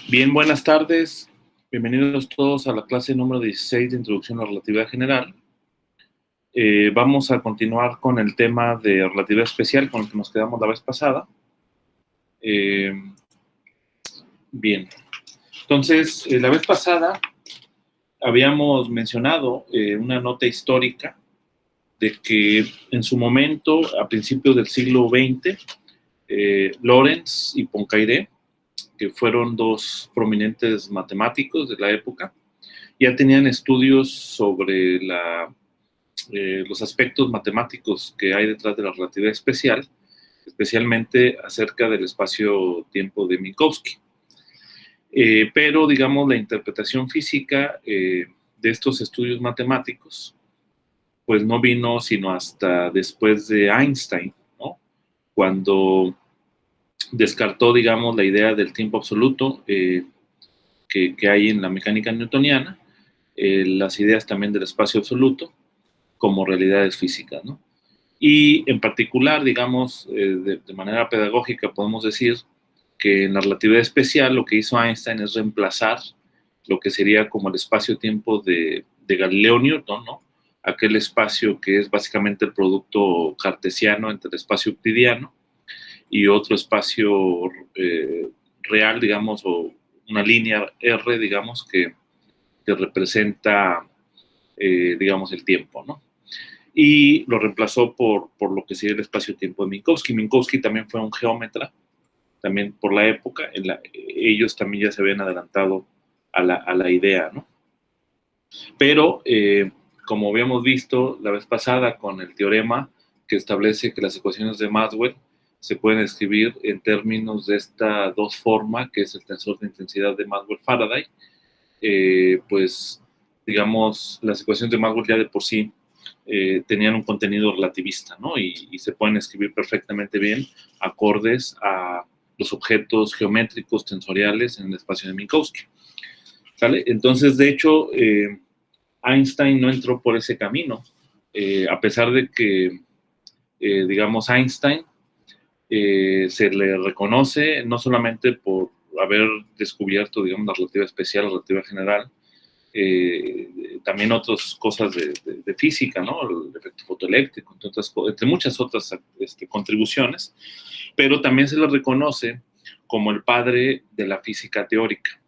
Bien, buenas tardes. Bienvenidos todos a la clase número 16 de Introducción a la Relatividad General. Vamos a continuar con el tema de relatividad especial con el que nos quedamos la vez pasada. Bien. Entonces, la vez pasada habíamos mencionado una nota histórica de que en su momento, a principios del siglo XX, Lorentz y Poincaré, que fueron dos prominentes matemáticos de la época, ya tenían estudios sobre los aspectos matemáticos que hay detrás de la relatividad especial, especialmente acerca del espacio-tiempo de Minkowski. Pero, digamos, la interpretación física de estos estudios matemáticos, pues no vino sino hasta después de Einstein, ¿no? Cuando descartó, digamos, la idea del tiempo absoluto que hay en la mecánica newtoniana, las ideas también del espacio absoluto como realidades físicas, ¿no? Y en particular, digamos, de manera pedagógica podemos decir que en la relatividad especial lo que hizo Einstein es reemplazar lo que sería como el espacio-tiempo de Galileo Newton, ¿no? Aquel espacio que es básicamente el producto cartesiano entre el espacio euclidiano y otro espacio real, digamos, o una línea R, digamos, que representa, digamos, el tiempo, ¿no? Y lo reemplazó por lo que sería el espacio-tiempo de Minkowski. Minkowski también fue un geómetra, también por la época, ellos también ya se habían adelantado a la idea, ¿no? Pero, como habíamos visto la vez pasada con el teorema que establece que las ecuaciones de Maxwell se pueden escribir en términos de esta dos forma, que es el tensor de intensidad de Maxwell-Faraday, pues, digamos, las ecuaciones de Maxwell ya de por sí tenían un contenido relativista, ¿no? Y se pueden escribir perfectamente bien acordes a los objetos geométricos tensoriales en el espacio de Minkowski, ¿sale? Entonces, de hecho, Einstein no entró por ese camino, a pesar de que, digamos, Einstein se le reconoce no solamente por haber descubierto, digamos, la relatividad especial, la relatividad general, también otras cosas de física, ¿no? El efecto fotoeléctrico, entre muchas otras contribuciones, pero también se le reconoce como el padre de la física teórica.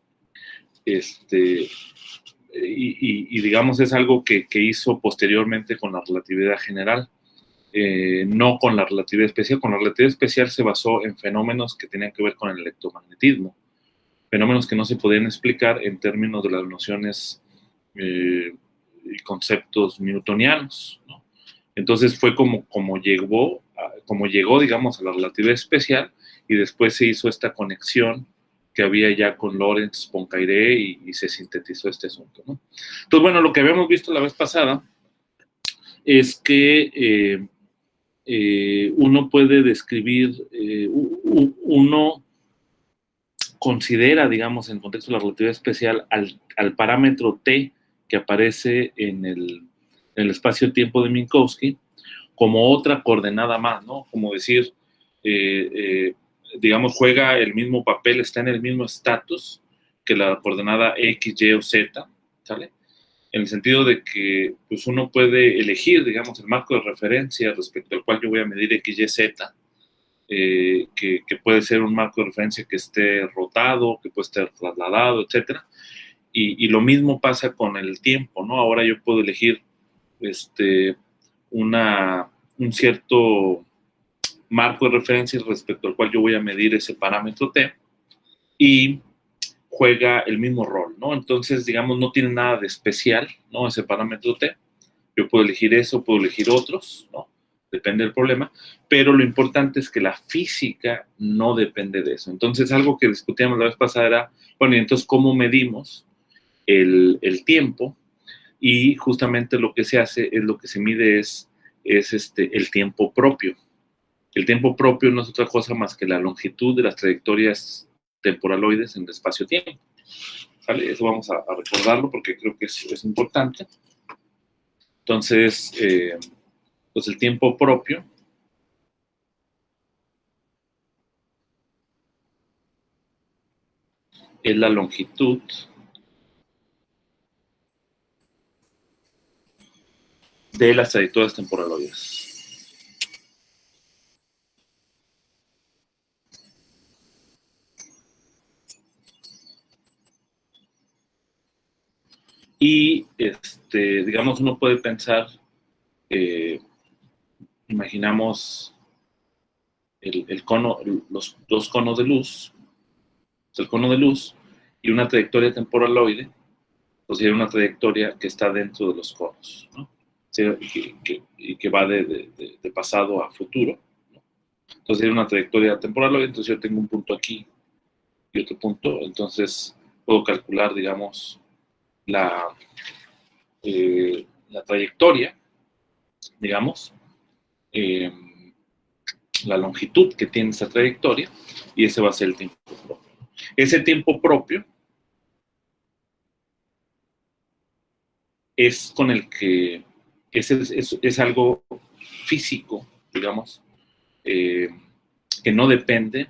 Y digamos, es algo que hizo posteriormente con la relatividad general, no con la relatividad especial. Con la relatividad especial se basó en fenómenos que tenían que ver con el electromagnetismo, fenómenos que no se podían explicar en términos de las nociones y conceptos newtonianos, ¿no? Entonces fue como llegó, digamos, a la relatividad especial, y después se hizo esta conexión que había ya con Lorentz, Poincaré, y se sintetizó este asunto, ¿no? Entonces, bueno, lo que habíamos visto la vez pasada es que uno puede describir, uno considera, digamos, en contexto de la relatividad especial, al parámetro t que aparece en el espacio-tiempo de Minkowski como otra coordenada más, ¿no? Como decir, digamos, juega el mismo papel, está en el mismo estatus que la coordenada x, y o z, ¿sale? En el sentido de que pues uno puede elegir, digamos, el marco de referencia respecto al cual yo voy a medir x, y, z, que puede ser un marco de referencia que esté rotado, que puede estar trasladado, etc. Y lo mismo pasa con el tiempo, ¿no? Ahora yo puedo elegir un cierto marco de referencia respecto al cual yo voy a medir ese parámetro t, y juega el mismo rol, ¿no? Entonces, digamos, no tiene nada de especial, ¿no? Ese parámetro t. Yo puedo elegir eso, puedo elegir otros, ¿no? Depende del problema, pero lo importante es que la física no depende de eso. Entonces, algo que discutíamos la vez pasada era, bueno, y entonces, ¿cómo medimos el tiempo? Y justamente lo que se hace es, lo que se mide es el tiempo propio. El tiempo propio no es otra cosa más que la longitud de las trayectorias temporaloides en el espacio-tiempo, ¿vale? Eso vamos a recordarlo porque creo que es importante. Entonces, pues el tiempo propio es la longitud de las trayectorias temporaloides. Y, digamos, uno puede pensar, imaginamos el cono, los dos conos de luz, el cono de luz y una trayectoria temporaloide, pues sería una trayectoria que está dentro de los conos, ¿no? Y que va de pasado a futuro, ¿no? Entonces sería una trayectoria temporaloide, entonces yo tengo un punto aquí y otro punto, entonces puedo calcular, digamos, la trayectoria, digamos, eh, la longitud que tiene esa trayectoria, y ese va a ser el tiempo propio. Ese tiempo propio es con el que es algo físico, digamos, eh, que no depende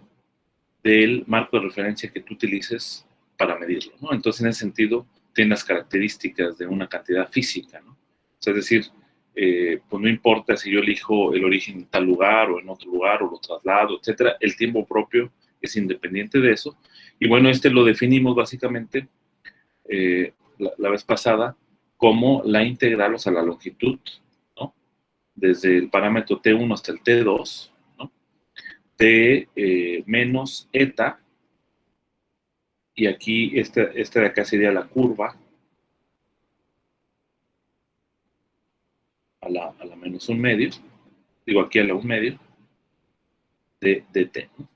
del marco de referencia que tú utilices para medirlo, ¿no? Entonces, en ese sentido, tiene las características de una cantidad física, ¿no? O sea, es decir, pues no importa si yo elijo el origen en tal lugar o en otro lugar o lo traslado, etcétera, el tiempo propio es independiente de eso. Y bueno, lo definimos básicamente la vez pasada como la integral, o sea, la longitud, ¿no? Desde el parámetro T1 hasta el T2, ¿no? De menos eta, y aquí esta de acá sería la curva a la menos un medio, digo aquí a la un medio, de t, ¿no?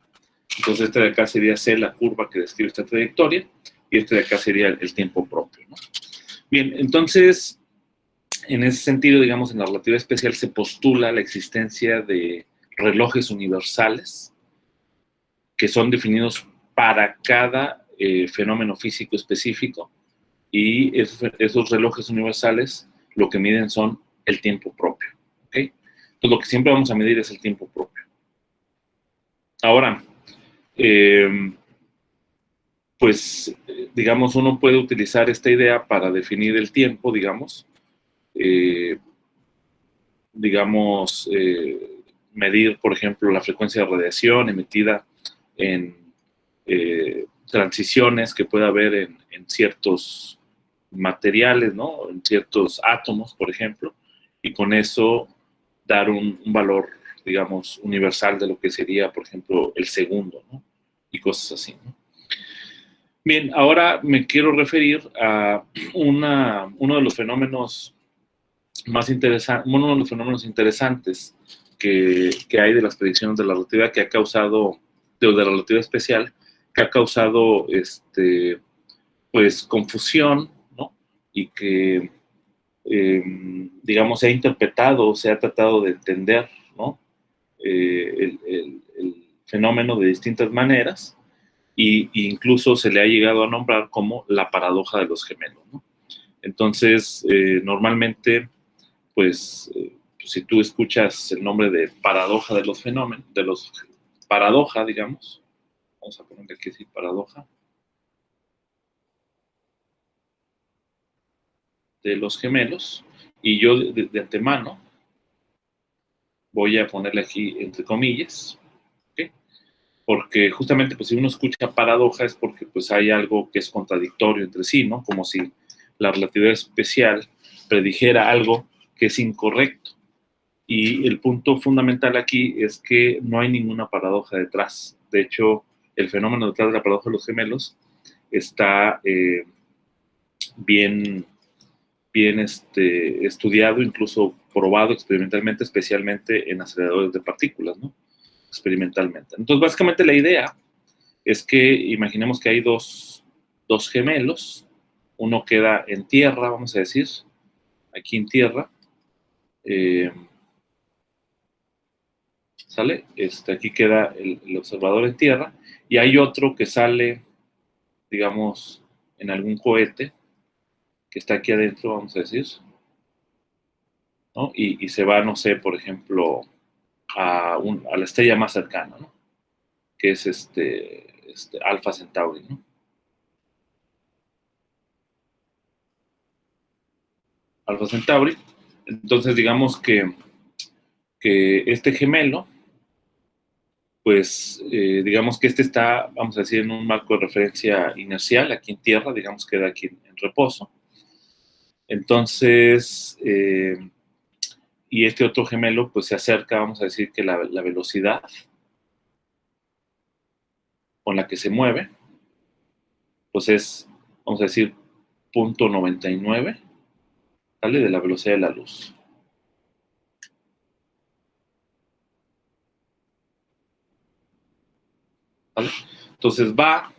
Entonces esta de acá sería C, la curva que describe esta trayectoria, y este de acá sería el tiempo propio, ¿no? Bien, entonces, en ese sentido, digamos, en la relatividad especial se postula la existencia de relojes universales que son definidos para cada fenómeno físico específico, y esos relojes universales lo que miden son el tiempo propio, ¿ok? Entonces lo que siempre vamos a medir es el tiempo propio. Ahora, pues, digamos, uno puede utilizar esta idea para definir el tiempo, digamos, medir, por ejemplo, la frecuencia de radiación emitida en transiciones que puede haber en ciertos materiales, ¿no? En ciertos átomos, por ejemplo, y con eso dar un valor, digamos, universal de lo que sería, por ejemplo, el segundo, ¿no? Y cosas así, ¿no? Bien, ahora me quiero referir a uno de los fenómenos más interesantes, uno de los fenómenos interesantes que hay de las predicciones de la relatividad que ha causado, de la relatividad especial, que ha causado, pues, confusión, ¿no? Y que, digamos, se ha interpretado, se ha tratado de entender, ¿no? El fenómeno de distintas maneras, e incluso se le ha llegado a nombrar como la paradoja de los gemelos, ¿no? Entonces, normalmente, pues, si tú escuchas el nombre de paradoja de los fenómenos, paradoja, digamos, vamos a ponerle aquí sí, paradoja de los gemelos, y yo de antemano voy a ponerle aquí entre comillas, ¿okay? Porque justamente, pues, si uno escucha paradoja es porque, pues, hay algo que es contradictorio entre sí, ¿no? Como si la relatividad especial predijera algo que es incorrecto. Y el punto fundamental aquí es que no hay ninguna paradoja detrás. De hecho, el fenómeno detrás de la paradoja de los gemelos está bien, bien estudiado, incluso probado experimentalmente, especialmente en aceleradores de partículas, ¿no? Experimentalmente. Entonces, básicamente la idea es que imaginemos que hay dos gemelos, uno queda en tierra, vamos a decir, aquí en tierra, ¿sale? Aquí queda el observador en tierra, y hay otro que sale, digamos, en algún cohete que está aquí adentro, vamos a decir, ¿no? Y se va, no sé, por ejemplo, a la estrella más cercana, ¿no? Que es Alpha Centauri, ¿no? Alpha Centauri. Entonces, digamos que este gemelo, pues, digamos que este está, vamos a decir, en un marco de referencia inercial, aquí en Tierra, digamos que queda aquí en reposo. Entonces, y este otro gemelo, pues se acerca, vamos a decir que la velocidad con la que se mueve, pues es, vamos a decir, 0.99, ¿vale? De la velocidad de la luz. ¿Vale? Entonces va,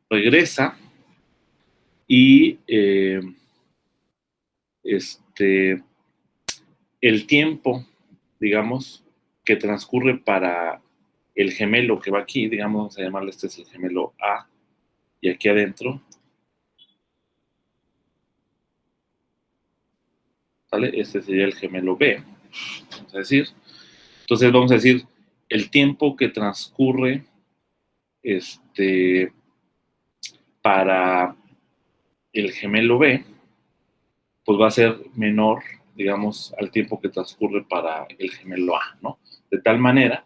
regresa y el tiempo, digamos, que transcurre para el gemelo que va aquí, digamos, vamos a llamarle, este es el gemelo A, y aquí adentro, ¿vale? Este sería el gemelo B, vamos a decir. Entonces vamos a decir el tiempo que transcurre para el gemelo B, pues va a ser menor, digamos, al tiempo que transcurre para el gemelo A, ¿no? De tal manera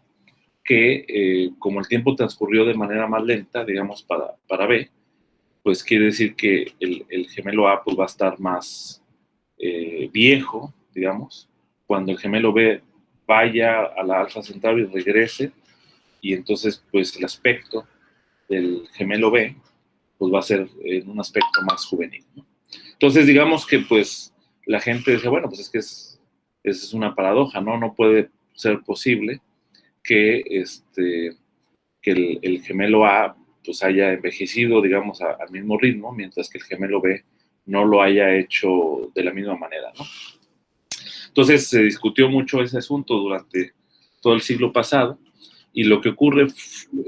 que como el tiempo transcurrió de manera más lenta, digamos, para B, pues quiere decir que el gemelo A pues va a estar más viejo, digamos, cuando el gemelo B vaya a la Alpha Centauri y regrese, y entonces pues el aspecto del gemelo B pues va a ser en un aspecto más juvenil, ¿no? Entonces digamos que pues la gente dice, bueno, pues es que es una paradoja, ¿no? No puede ser posible que, que el gemelo A pues haya envejecido, digamos, al mismo ritmo, mientras que el gemelo B no lo haya hecho de la misma manera, ¿no? Entonces se discutió mucho ese asunto durante todo el siglo pasado, y lo que ocurre,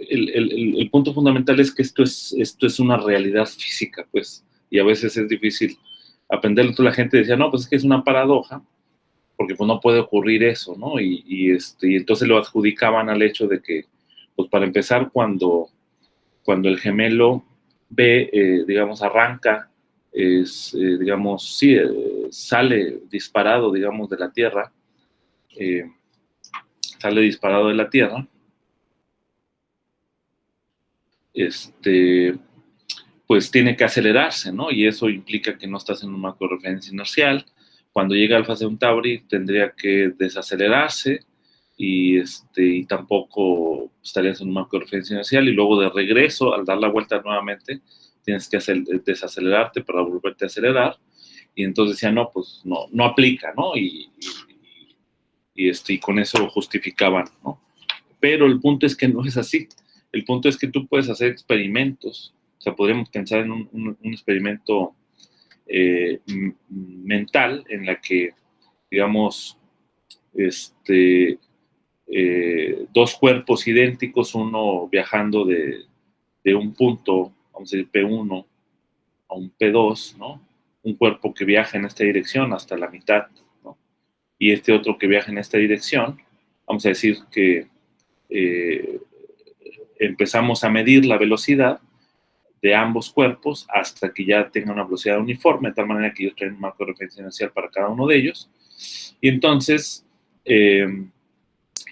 el punto fundamental es que esto es una realidad física, pues, y a veces es difícil aprenderlo. Entonces la gente decía, no, pues es que es una paradoja, porque pues no puede ocurrir eso, ¿no? Y entonces lo adjudicaban al hecho de que, pues para empezar, cuando el gemelo B, digamos, arranca, digamos, sí, sale disparado, digamos, de la Tierra, eh, sale disparado de la Tierra, pues tiene que acelerarse, ¿no? Y eso implica que no estás en un marco de referencia inercial. Cuando llega Alpha Centauri tendría que desacelerarse y tampoco estarías en un marco de referencia inercial, y luego de regreso, al dar la vuelta nuevamente, tienes que desacelerarte para volverte a acelerar, y entonces ya no, pues no aplica, ¿no? Y con eso justificaban, ¿no? Pero el punto es que no es así. El punto es que tú puedes hacer experimentos. O sea, podríamos pensar en un experimento mental en la que, digamos, dos cuerpos idénticos, uno viajando de un punto, vamos a decir, P1 a un P2, ¿no? Un cuerpo que viaja en esta dirección hasta la mitad, ¿no? Y este otro que viaja en esta dirección, vamos a decir que eh, empezamos a medir la velocidad de ambos cuerpos hasta que ya tengan una velocidad uniforme, de tal manera que ellos traen un marco de referencia inercial para cada uno de ellos. Y entonces,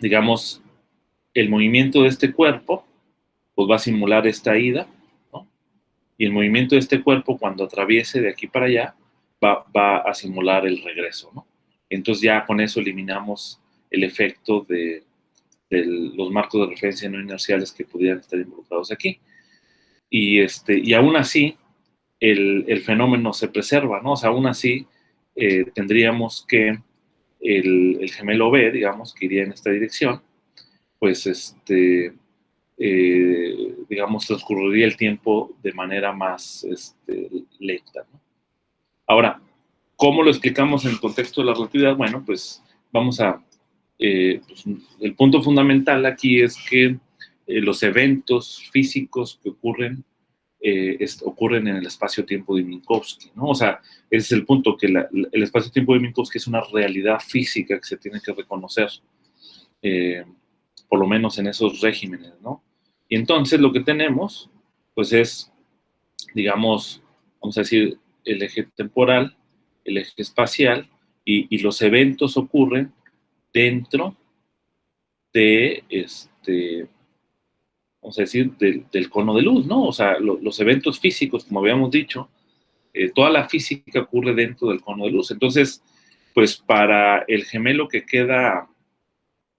digamos, el movimiento de este cuerpo pues va a simular esta ida, ¿no? Y el movimiento de este cuerpo, cuando atraviese de aquí para allá, va a simular el regreso, ¿no? Entonces ya con eso eliminamos el efecto de los marcos de referencia no inerciales que pudieran estar involucrados aquí. Y aún así, el fenómeno se preserva, ¿no? O sea, aún así, tendríamos que el gemelo B, digamos, que iría en esta dirección, pues, digamos, transcurriría el tiempo de manera más lenta, ¿no? Ahora, ¿cómo lo explicamos en el contexto de la relatividad? Bueno, pues vamos a... pues, el punto fundamental aquí es que los eventos físicos que ocurren en el espacio-tiempo de Minkowski, ¿no? O sea, ese es el punto, que el espacio-tiempo de Minkowski es una realidad física que se tiene que reconocer, eh, por lo menos en esos regímenes, ¿no? Y entonces lo que tenemos, pues es, digamos, vamos a decir, el eje temporal el eje espacial, y los eventos ocurren dentro de, vamos a decir, del cono de luz, ¿no? O sea, los eventos físicos, como habíamos dicho, toda la física ocurre dentro del cono de luz. Entonces, pues para el gemelo que queda,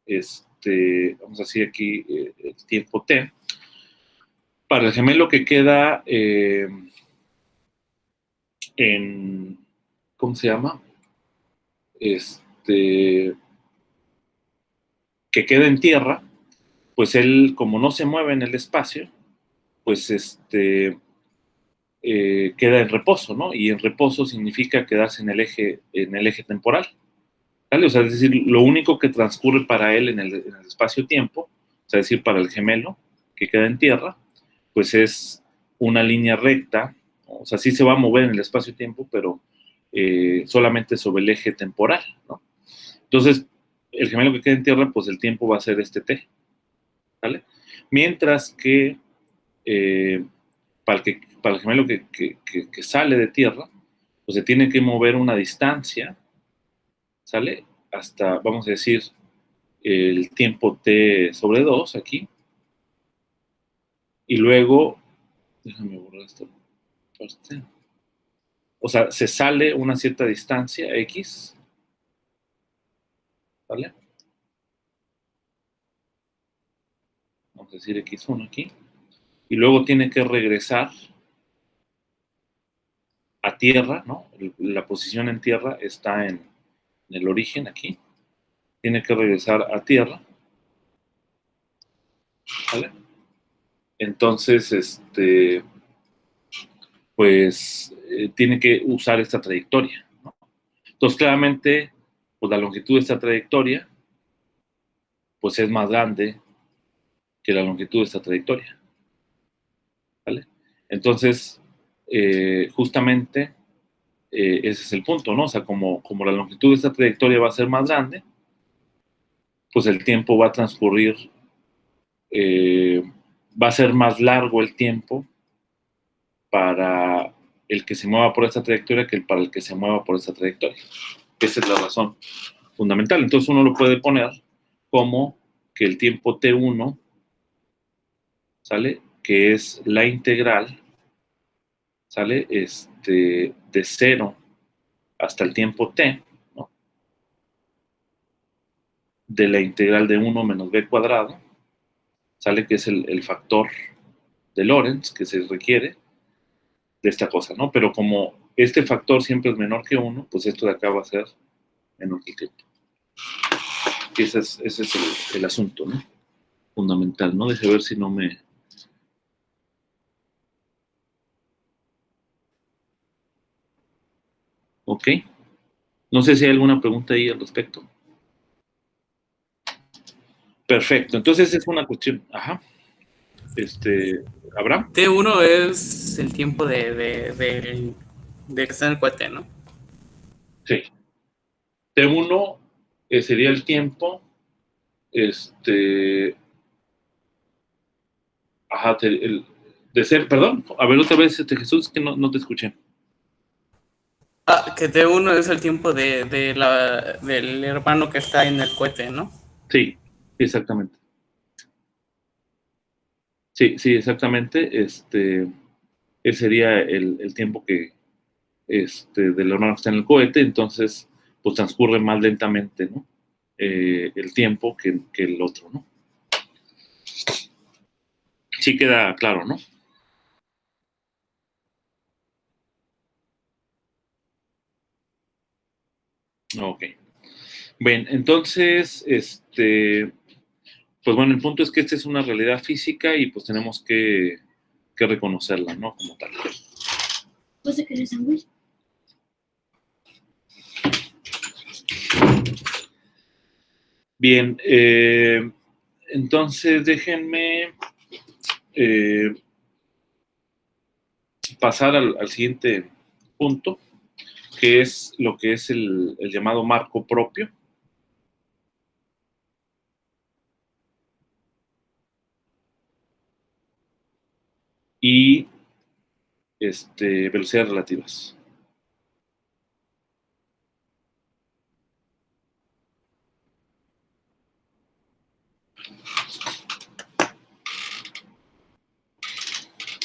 vamos a decir aquí, el tiempo t, para el gemelo que queda en, ¿cómo se llama? Que queda en tierra, pues él, como no se mueve en el espacio, pues queda en reposo, ¿no? Y en reposo significa quedarse en el eje temporal, ¿vale? O sea, es decir, lo único que transcurre para él en el espacio-tiempo, o sea, es decir, para el gemelo que queda en tierra, pues es una línea recta, o sea, sí se va a mover en el espacio-tiempo, pero solamente sobre el eje temporal, ¿no? Entonces, el gemelo que queda en tierra, pues el tiempo va a ser este t, ¿vale? Mientras que para el gemelo que sale de tierra, pues se tiene que mover una distancia, ¿sale? Hasta, vamos a decir, el tiempo t sobre 2 aquí, y luego, déjame borrar esta parte, o sea, se sale una cierta distancia x, ¿vale? Vamos a decir x1 aquí, y luego tiene que regresar a tierra, ¿no? La posición en tierra está en el origen aquí, tiene que regresar a tierra, ¿vale? Entonces, pues tiene que usar esta trayectoria, ¿no? Entonces, claramente, pues la longitud de esta trayectoria, pues es más grande que la longitud de esta trayectoria, ¿vale? Entonces, justamente, ese es el punto, ¿no? O sea, como la longitud de esta trayectoria va a ser más grande, pues el tiempo va a transcurrir, va a ser más largo el tiempo para el que se mueva por esta trayectoria que para el que se mueva por esta trayectoria. Esa es la razón fundamental. Entonces uno lo puede poner como que el tiempo t1, ¿sale? Que es la integral, ¿sale? De 0 hasta el tiempo t, ¿no? De la integral de 1 menos b cuadrado, ¿sale? Que es el factor de Lorentz que se requiere de esta cosa, ¿no? Pero como este factor siempre es menor que 1, pues esto de acá va a ser menor que el tiempo. Y ese es el asunto, ¿no? Fundamental, ¿no? Deje ver si no me... Ok. No sé si hay alguna pregunta ahí al respecto. Perfecto. Entonces es una cuestión... Ajá. ¿Abraham? T1 es el tiempo de que está en el cohete, ¿no? Sí. T1 sería el tiempo, ajá, de ser, perdón, a ver otra vez, Jesús, que no te escuché. Ah, que T1 es el tiempo del hermano que está en el cohete, ¿no? Sí, exactamente. Sí, sí, exactamente. Ese sería el tiempo que, del hermano que está en el cohete, entonces, pues transcurre más lentamente, ¿no? El tiempo que el otro, ¿no? Sí queda claro, ¿no? Ok. Bien, entonces, pues bueno, el punto es que esta es una realidad física y pues tenemos que reconocerla, ¿no? Como tal. ¿Vas a querer sándwich? Bien, entonces déjenme pasar al siguiente punto, que es lo que es el llamado marco propio. Y velocidades relativas.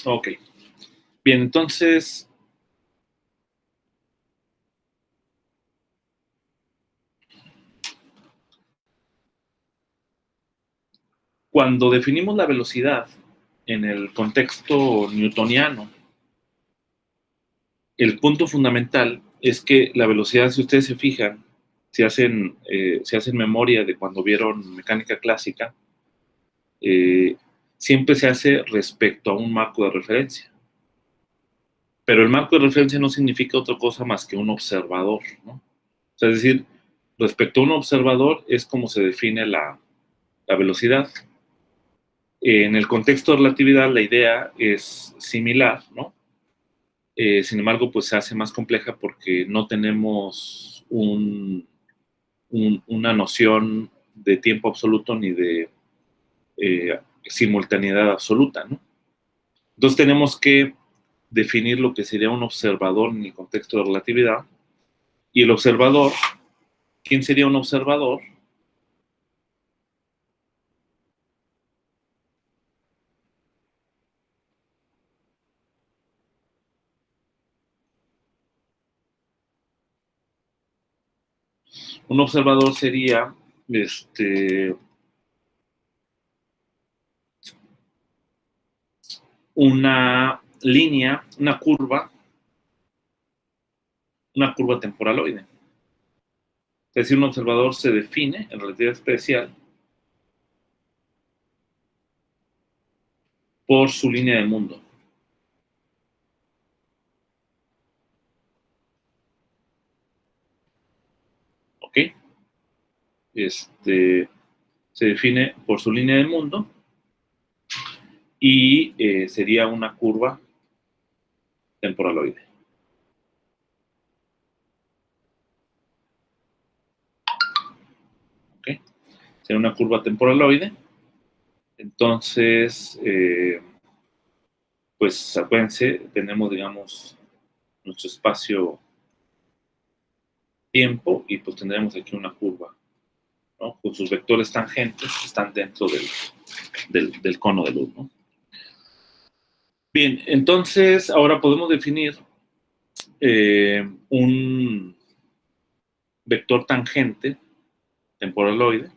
Ok. Bien, entonces, cuando definimos la velocidad en el contexto newtoniano, el punto fundamental es que la velocidad, si ustedes se fijan, si hacen memoria de cuando vieron mecánica clásica, siempre se hace respecto a un marco de referencia. Pero el marco de referencia no significa otra cosa más que un observador, ¿no? O sea, es decir, respecto a un observador es como se define la velocidad. En el contexto de relatividad la idea es similar, ¿no? Sin embargo, pues se hace más compleja porque no tenemos una noción de tiempo absoluto ni de simultaneidad absoluta, ¿no? Entonces tenemos que definir lo que sería un observador en el contexto de relatividad. Y el observador, ¿quién sería un observador? Un observador sería una línea, una curva temporaloide. Es decir, un observador se define en relatividad especial por su línea del mundo. ¿Ok? Se define por su línea del mundo y sería una curva temporaloide. ¿Ok? Sería una curva temporaloide. Entonces, pues acuérdense, tenemos, digamos, nuestro espacio-tiempo y pues tendremos aquí una curva, ¿no? Con sus vectores tangentes que están dentro del cono de luz, ¿no? Bien, entonces ahora podemos definir un vector tangente temporaloide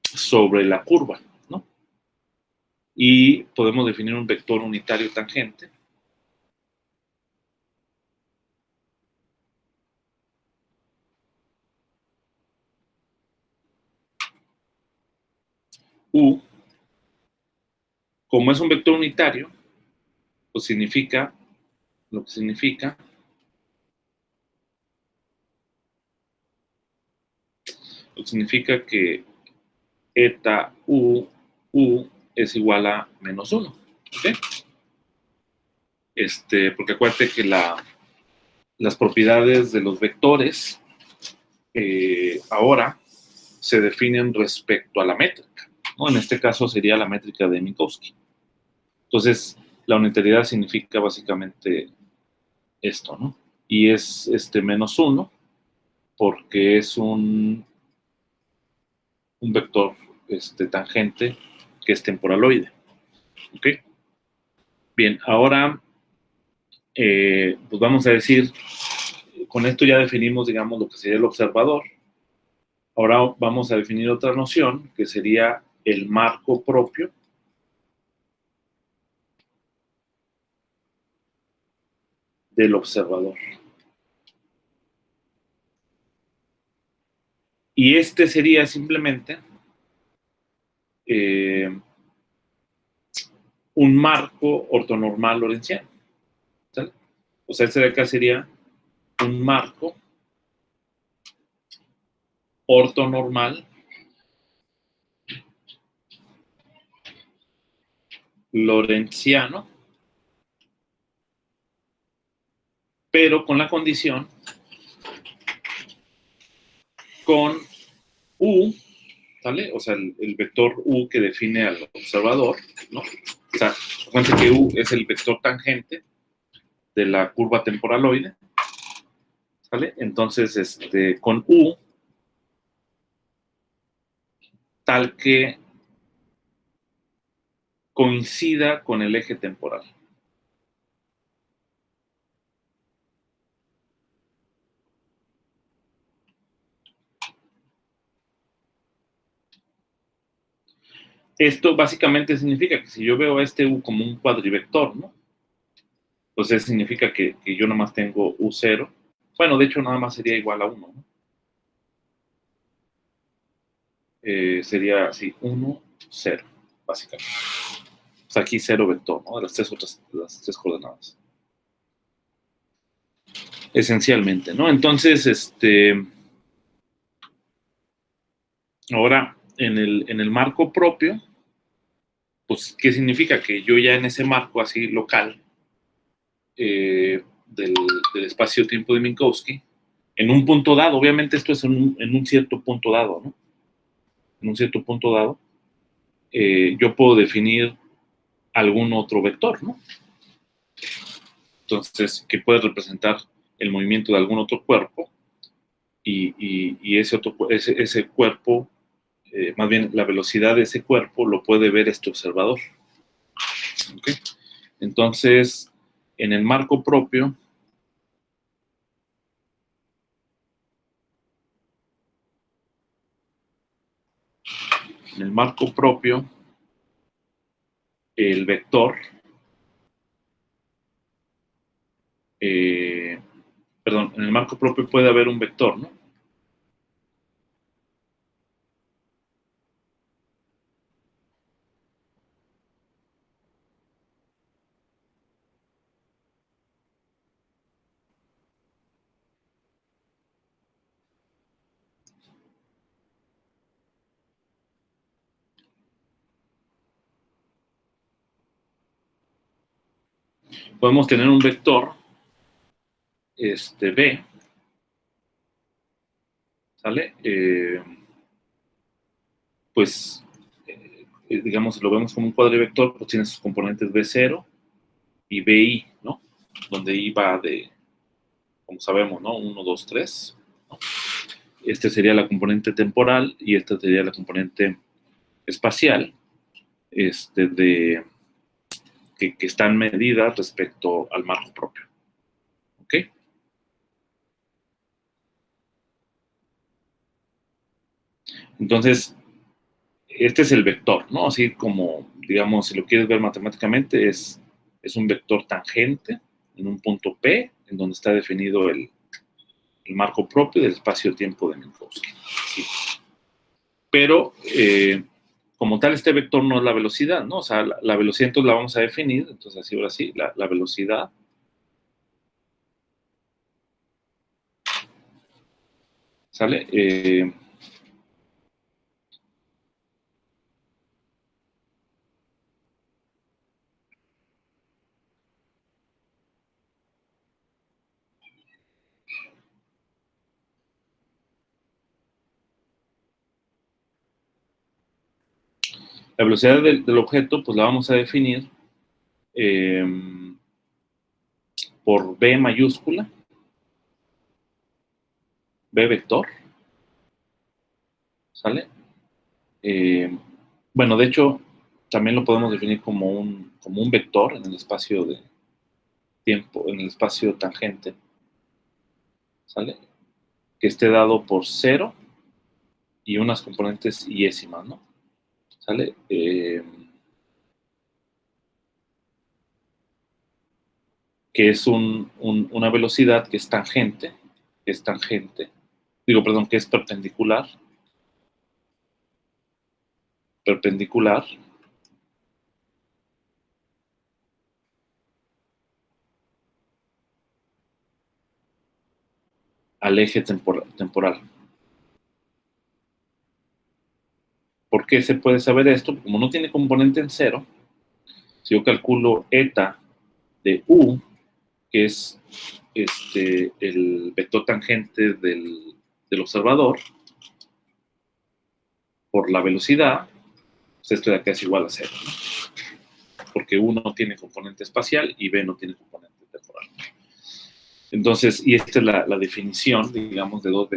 sobre la curva, ¿no? Y podemos definir un vector unitario tangente U. Como es un vector unitario, pues significa, lo que significa que eta U es igual a menos 1. ¿Okay? Porque acuérdate que las propiedades de los vectores ahora se definen respecto a la métrica, ¿no? En este caso sería la métrica de Minkowski. Entonces, la unitariedad significa básicamente esto, ¿no? Y es menos 1 porque es un vector tangente que es temporaloide. ¿Ok? Bien, ahora pues vamos a decir, con esto ya definimos, digamos, lo que sería el observador. Ahora vamos a definir otra noción que sería el marco propio del observador. Y sería simplemente un marco ortonormal lorentziano. ¿Sale? O sea, de acá sería un marco ortonormal lorentziano, pero con la condición con U, ¿sale? O sea, el vector U que define al observador, ¿no? O sea, acuérdense que U es el vector tangente de la curva temporaloide, ¿sale? Entonces, con U tal que coincida con el eje temporal. Esto básicamente significa que si yo veo a este U como un cuadrivector, ¿no? Entonces significa que yo nada más tengo U0. Bueno, de hecho nada más sería igual a 1, ¿no? Sería así, 1, 0, básicamente. O sea, aquí 0 vector, ¿no? De las tres coordenadas. Esencialmente, ¿no? Entonces, ahora, en el marco propio, pues, ¿qué significa? Que yo ya en ese marco así local del espacio-tiempo de Minkowski, en un punto dado, obviamente esto es en un cierto punto dado, ¿no? En un cierto punto dado, yo puedo definir algún otro vector, ¿no? Entonces, que puede representar el movimiento de algún otro cuerpo y ese cuerpo, más bien la velocidad de ese cuerpo lo puede ver este observador. ¿Okay? Entonces, en el marco propio, el vector, perdón, en el marco propio puede haber un vector, ¿no? Podemos tener un vector, B, ¿sale? Pues, digamos, lo vemos como un cuadrivector, pues tiene sus componentes B0 y BI, ¿no? Donde I va de, como sabemos, ¿no? 1, 2, 3, ¿no? Este sería la componente temporal y esta sería la componente espacial, que están medidas respecto al marco propio. ¿Ok? Entonces, este es el vector, ¿no? Así como, digamos, si lo quieres ver matemáticamente, es un vector tangente en un punto P, en donde está definido el marco propio del espacio-tiempo de Minkowski. Sí. Pero, como tal, este vector no es la velocidad, ¿no? O sea, la velocidad entonces la vamos a definir, entonces así, ahora sí, la velocidad ¿sale? La velocidad del objeto, pues la vamos a definir por B mayúscula, B vector, ¿sale? Bueno, de hecho, también lo podemos definir como un vector en el espacio de tiempo, en el espacio tangente, ¿sale? Que esté dado por 0 y unas componentes iésimas, ¿no? ¿Sale? Que es una velocidad que es tangente, que es perpendicular al eje temporal. ¿Por qué se puede saber esto? Como no tiene componente en 0, si yo calculo eta de U, que es el vector tangente del observador, por la velocidad, pues esto de acá es igual a 0, ¿no? Porque U no tiene componente espacial y B no tiene componente temporal. Entonces, y esta es la definición, digamos, de dos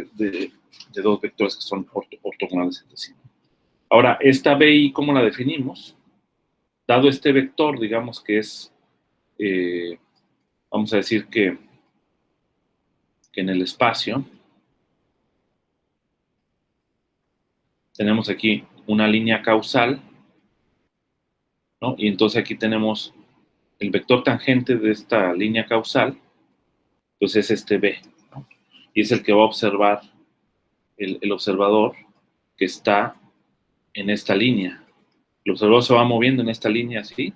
vectores que son ortogonales entre sí. Ahora, esta BI, ¿cómo la definimos? Dado este vector, digamos que es, vamos a decir que en el espacio tenemos aquí una línea causal, ¿no? Y entonces aquí tenemos el vector tangente de esta línea causal, pues es este B, ¿no? Y es el que va a observar el observador que está en esta línea. El observador se va moviendo en esta línea así,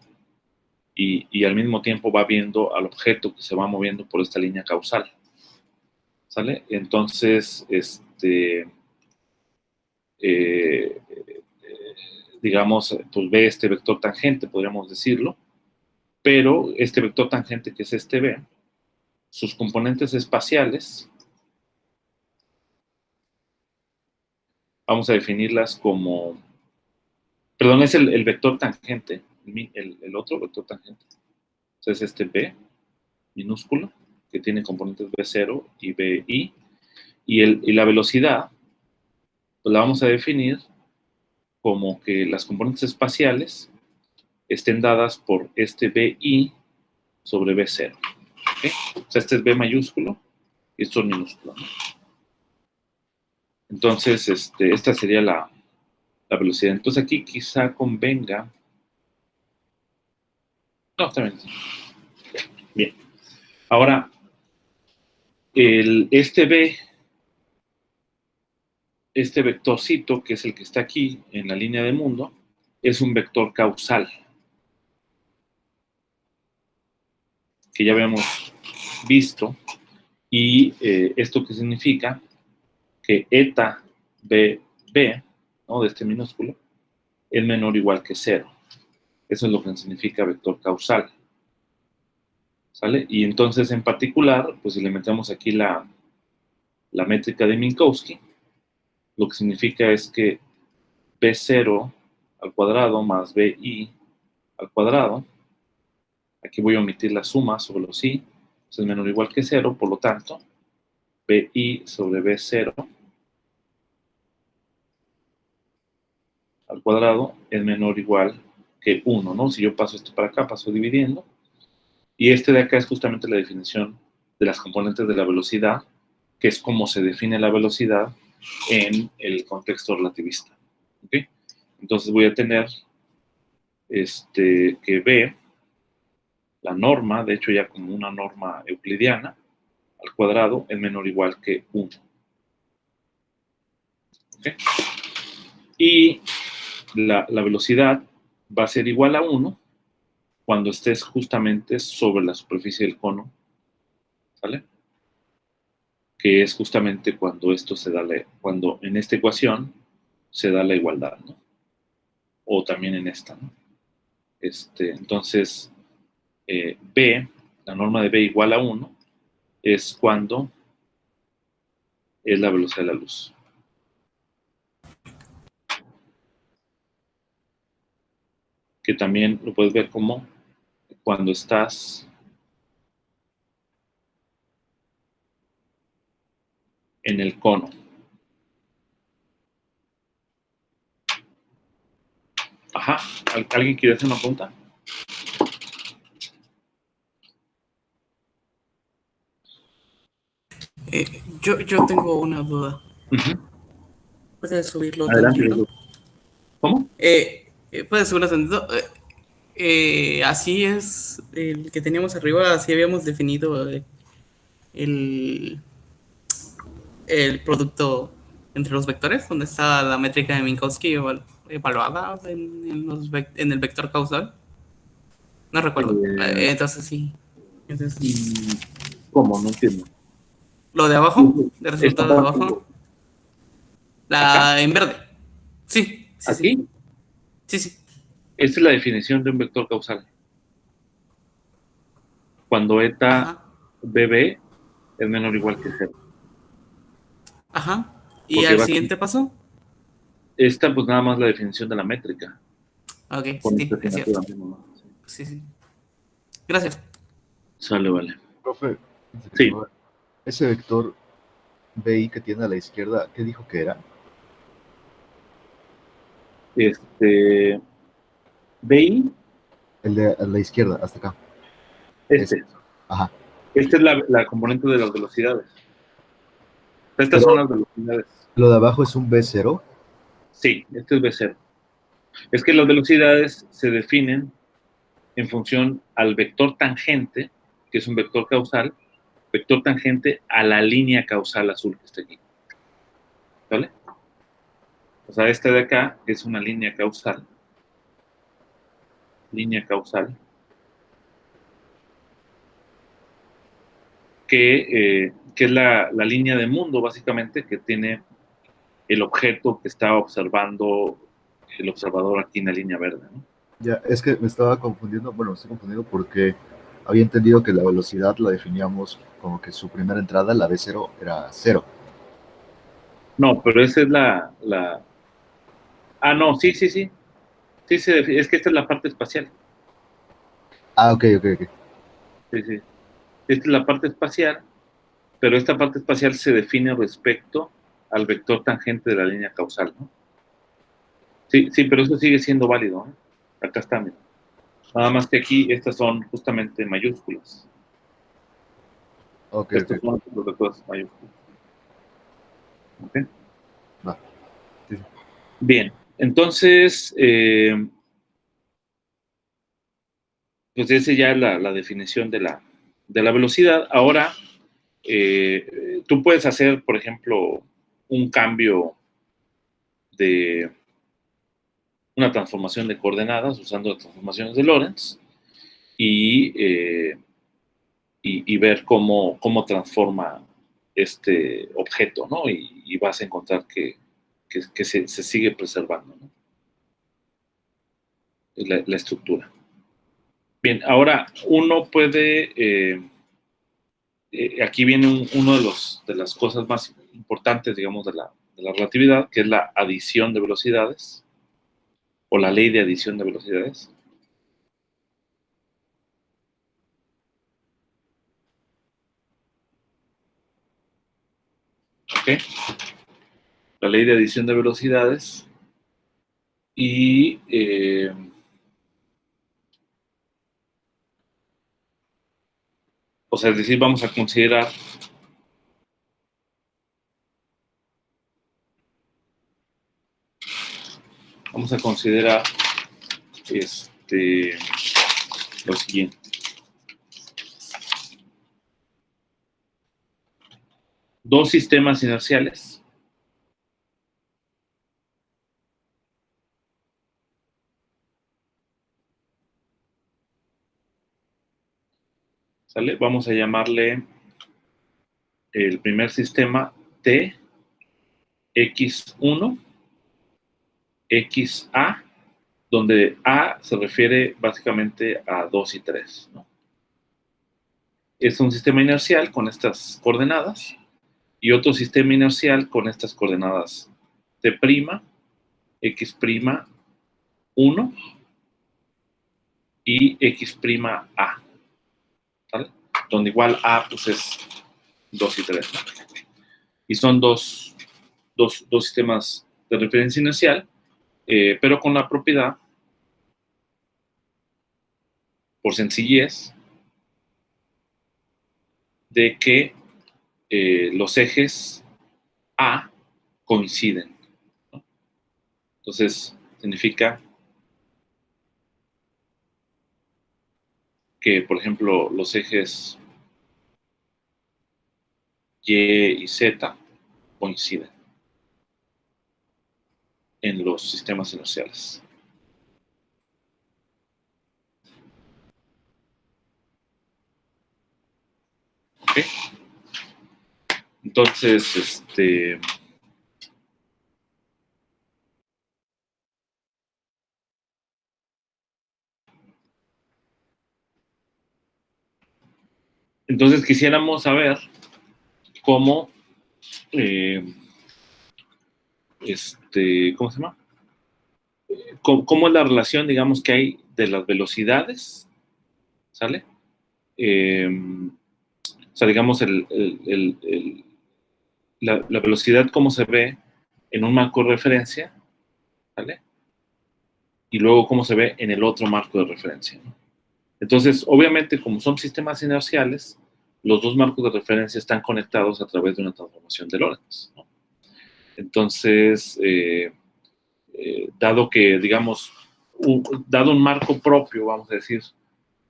y al mismo tiempo va viendo al objeto que se va moviendo por esta línea causal. ¿Sale? Entonces, digamos, pues ve este vector tangente, podríamos decirlo, pero este vector tangente que es este B, sus componentes espaciales, vamos a definirlas como, perdón, es el vector tangente, el otro vector tangente. Entonces este B minúsculo, que tiene componentes B0 y BI, y la velocidad, pues la vamos a definir como que las componentes espaciales estén dadas por este BI sobre B0. ¿Okay? O sea, este es B mayúsculo y esto es minúsculo, ¿no? Entonces, esta sería la velocidad. Entonces aquí quizá convenga. No, está bien. Bien. Ahora, este B, este vectorcito, que es el que está aquí en la línea de mundo, es un vector causal, que ya habíamos visto. Y esto qué significa que eta BB, ¿no? De este minúsculo, es menor o igual que 0. Eso es lo que significa vector causal. ¿Sale? Y entonces, en particular, pues si le metemos aquí la métrica de Minkowski, lo que significa es que B0 al cuadrado más BI al cuadrado, aquí voy a omitir la suma sobre los I, pues es menor o igual que 0, por lo tanto, BI sobre B0 al cuadrado es menor o igual que 1, ¿no? Si yo paso esto para acá, paso dividiendo, y este de acá es justamente la definición de las componentes de la velocidad, que es como se define la velocidad en el contexto relativista. ¿Okay? Entonces voy a tener que B, la norma, de hecho ya como una norma euclidiana, al cuadrado es menor o igual que 1. ¿Okay? Y la velocidad va a ser igual a 1 cuando estés justamente sobre la superficie del cono, ¿sale? Que es justamente cuando esto se da, cuando en esta ecuación se da la igualdad, ¿no? O también en esta, ¿no? Entonces, B, la norma de B igual a 1, es cuando es la velocidad de la luz. Que también lo puedes ver como cuando estás en el cono. Ajá, ¿alguien quiere hacer una pregunta? Yo tengo una duda. ¿Puedes subirlo tantito? ¿Cómo? ¿Puedes subirlo tantito? Así es, el que teníamos arriba, así habíamos definido el, el producto entre los vectores, donde está la métrica de Minkowski evaluada en el vector causal. No recuerdo. Entonces sí. Entonces, ¿Cómo? No entiendo. lo de abajo, de resultado de abajo. ¿Acá? En verde. Sí, sí, ¿Aquí? Sí, sí. Esta es la definición de un vector causal. Cuando eta Ajá. BB es menor o igual que 0. Ajá. ¿Y Porque al siguiente paso? esta pues nada más la definición de la métrica. Ok, Con sí, esta es cierto. asignatura mismo, ¿no? Sí, sí. Gracias. Sale, vale. Profe, Sí. ese vector BI que tiene a la izquierda, ¿qué dijo que era? BI, El de a la izquierda, hasta acá. Ajá. Esta es la componente de las velocidades. Estas Pero son las velocidades. lo de abajo es un B0. Sí, este es B0. Es que las velocidades se definen en función al vector tangente, que es un vector causal, vector tangente a la línea causal azul que está aquí. ¿Vale? O sea, esta de acá es una línea causal. Línea causal. Que es la línea de mundo, básicamente, que tiene el objeto que está observando el observador aquí en la línea verde, ¿no? Ya, es que me estaba confundiendo, bueno, me estoy confundiendo porque había entendido que la velocidad la definíamos como que su primera entrada, la B0, era 0. No, pero esa es Ah, no, sí. Sí, es que esta es la parte espacial. Ah, ok. Sí. Esta es la parte espacial, pero esta parte espacial se define respecto al vector tangente de la línea causal, ¿no? Sí, pero eso sigue siendo válido, ¿eh? Acá está, mira. Nada más que aquí estas son justamente mayúsculas. Ok. Estos son los vectores mayúsculas. ¿Ok? Va. Sí. Bien, entonces, pues esa ya es la definición de la velocidad. Ahora, tú puedes hacer, por ejemplo, un cambio de una transformación de coordenadas usando las transformaciones de Lorentz y ver cómo transforma este objeto, ¿no? Y vas a encontrar que se sigue preservando, ¿no? La estructura. Bien, ahora uno puede, aquí viene uno de las cosas más importantes, digamos, de la relatividad, que es la adición de velocidades, o la ley de adición de velocidades. ¿Ok? La ley de adición de velocidades. Y o sea, es decir, vamos a considerar lo siguiente. Dos sistemas inerciales ¿sale? Vamos a llamarle el primer sistema T, X1, XA, donde A se refiere básicamente a 2 y 3, ¿no? Es un sistema inercial con estas coordenadas y otro sistema inercial con estas coordenadas T', X'1 y X'A, ¿vale? Donde igual A pues es 2 y 3, ¿no? Y son dos sistemas de referencia inercial, pero con la propiedad, por sencillez, de que los ejes A coinciden, ¿no? Entonces, significa que, por ejemplo, los ejes Y y Z coinciden en los sistemas inerciales. ¿Ok? Entonces, quisiéramos saber cómo, ¿cómo se llama? ¿Cómo es la relación, digamos, que hay de las velocidades? ¿Sale? O sea, digamos, la velocidad, cómo se ve en un marco de referencia, ¿vale? y luego cómo se ve en el otro marco de referencia, ¿no? Entonces, obviamente, como son sistemas inerciales, los dos marcos de referencia están conectados a través de una transformación de Lorentz, ¿no? Entonces, dado que, digamos, dado un marco propio, vamos a decir,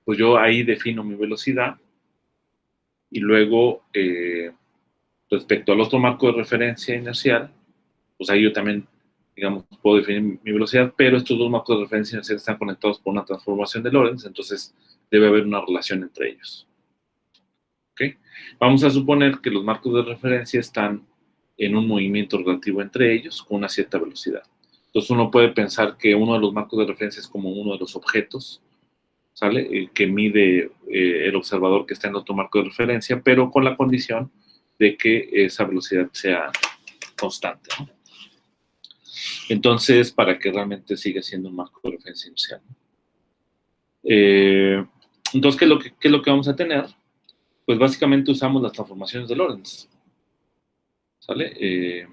pues yo ahí defino mi velocidad y luego, respecto al otro marco de referencia inercial, pues ahí yo también, digamos, puedo definir mi velocidad, pero estos dos marcos de referencia inercial están conectados por una transformación de Lorentz, entonces debe haber una relación entre ellos. ¿Okay? Vamos a suponer que los marcos de referencia están en un movimiento relativo entre ellos con una cierta velocidad. Entonces uno puede pensar que uno de los marcos de referencia es como uno de los objetos, ¿sale? Que mide el observador que está en otro marco de referencia, pero con la condición de que esa velocidad sea constante, ¿no? Entonces, para que realmente siga siendo un marco de referencia inicial. Entonces, ¿qué es lo que vamos a tener? Pues básicamente usamos las transformaciones de Lorentz, ¿sale?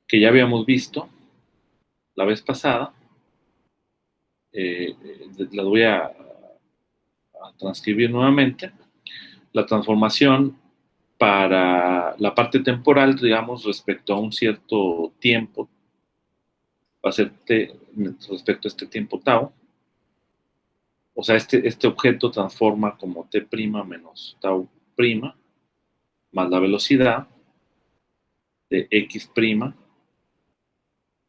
Que ya habíamos visto la vez pasada. La voy a transcribir nuevamente. La transformación para la parte temporal, digamos, respecto a un cierto tiempo, va a ser t respecto a este tiempo tau. O sea, este objeto transforma como t' menos tau' más la velocidad de x'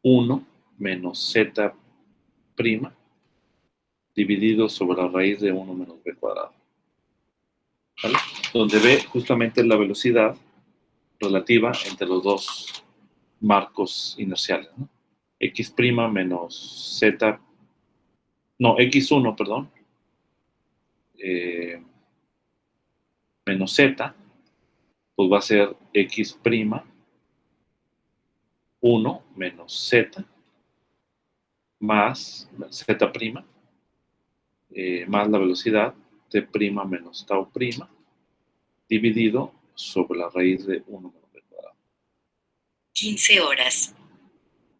1 menos z' dividido sobre la raíz de 1 menos b cuadrado. ¿Vale? Donde b justamente es la velocidad relativa entre los dos marcos inerciales, ¿no? X' menos z, no, x1, perdón, menos z, pues va a ser x' 1 menos z más z', más la velocidad t' menos tau' dividido sobre la raíz de 1 menos b cuadrado. 15 horas.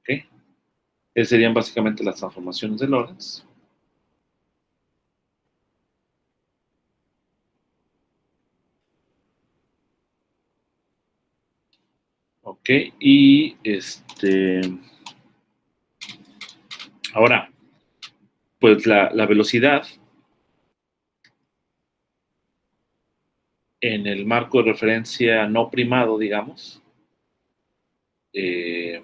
¿Ok? Esas serían básicamente las transformaciones de Lorentz. Ok, y ahora, pues la velocidad en el marco de referencia no primado, digamos, en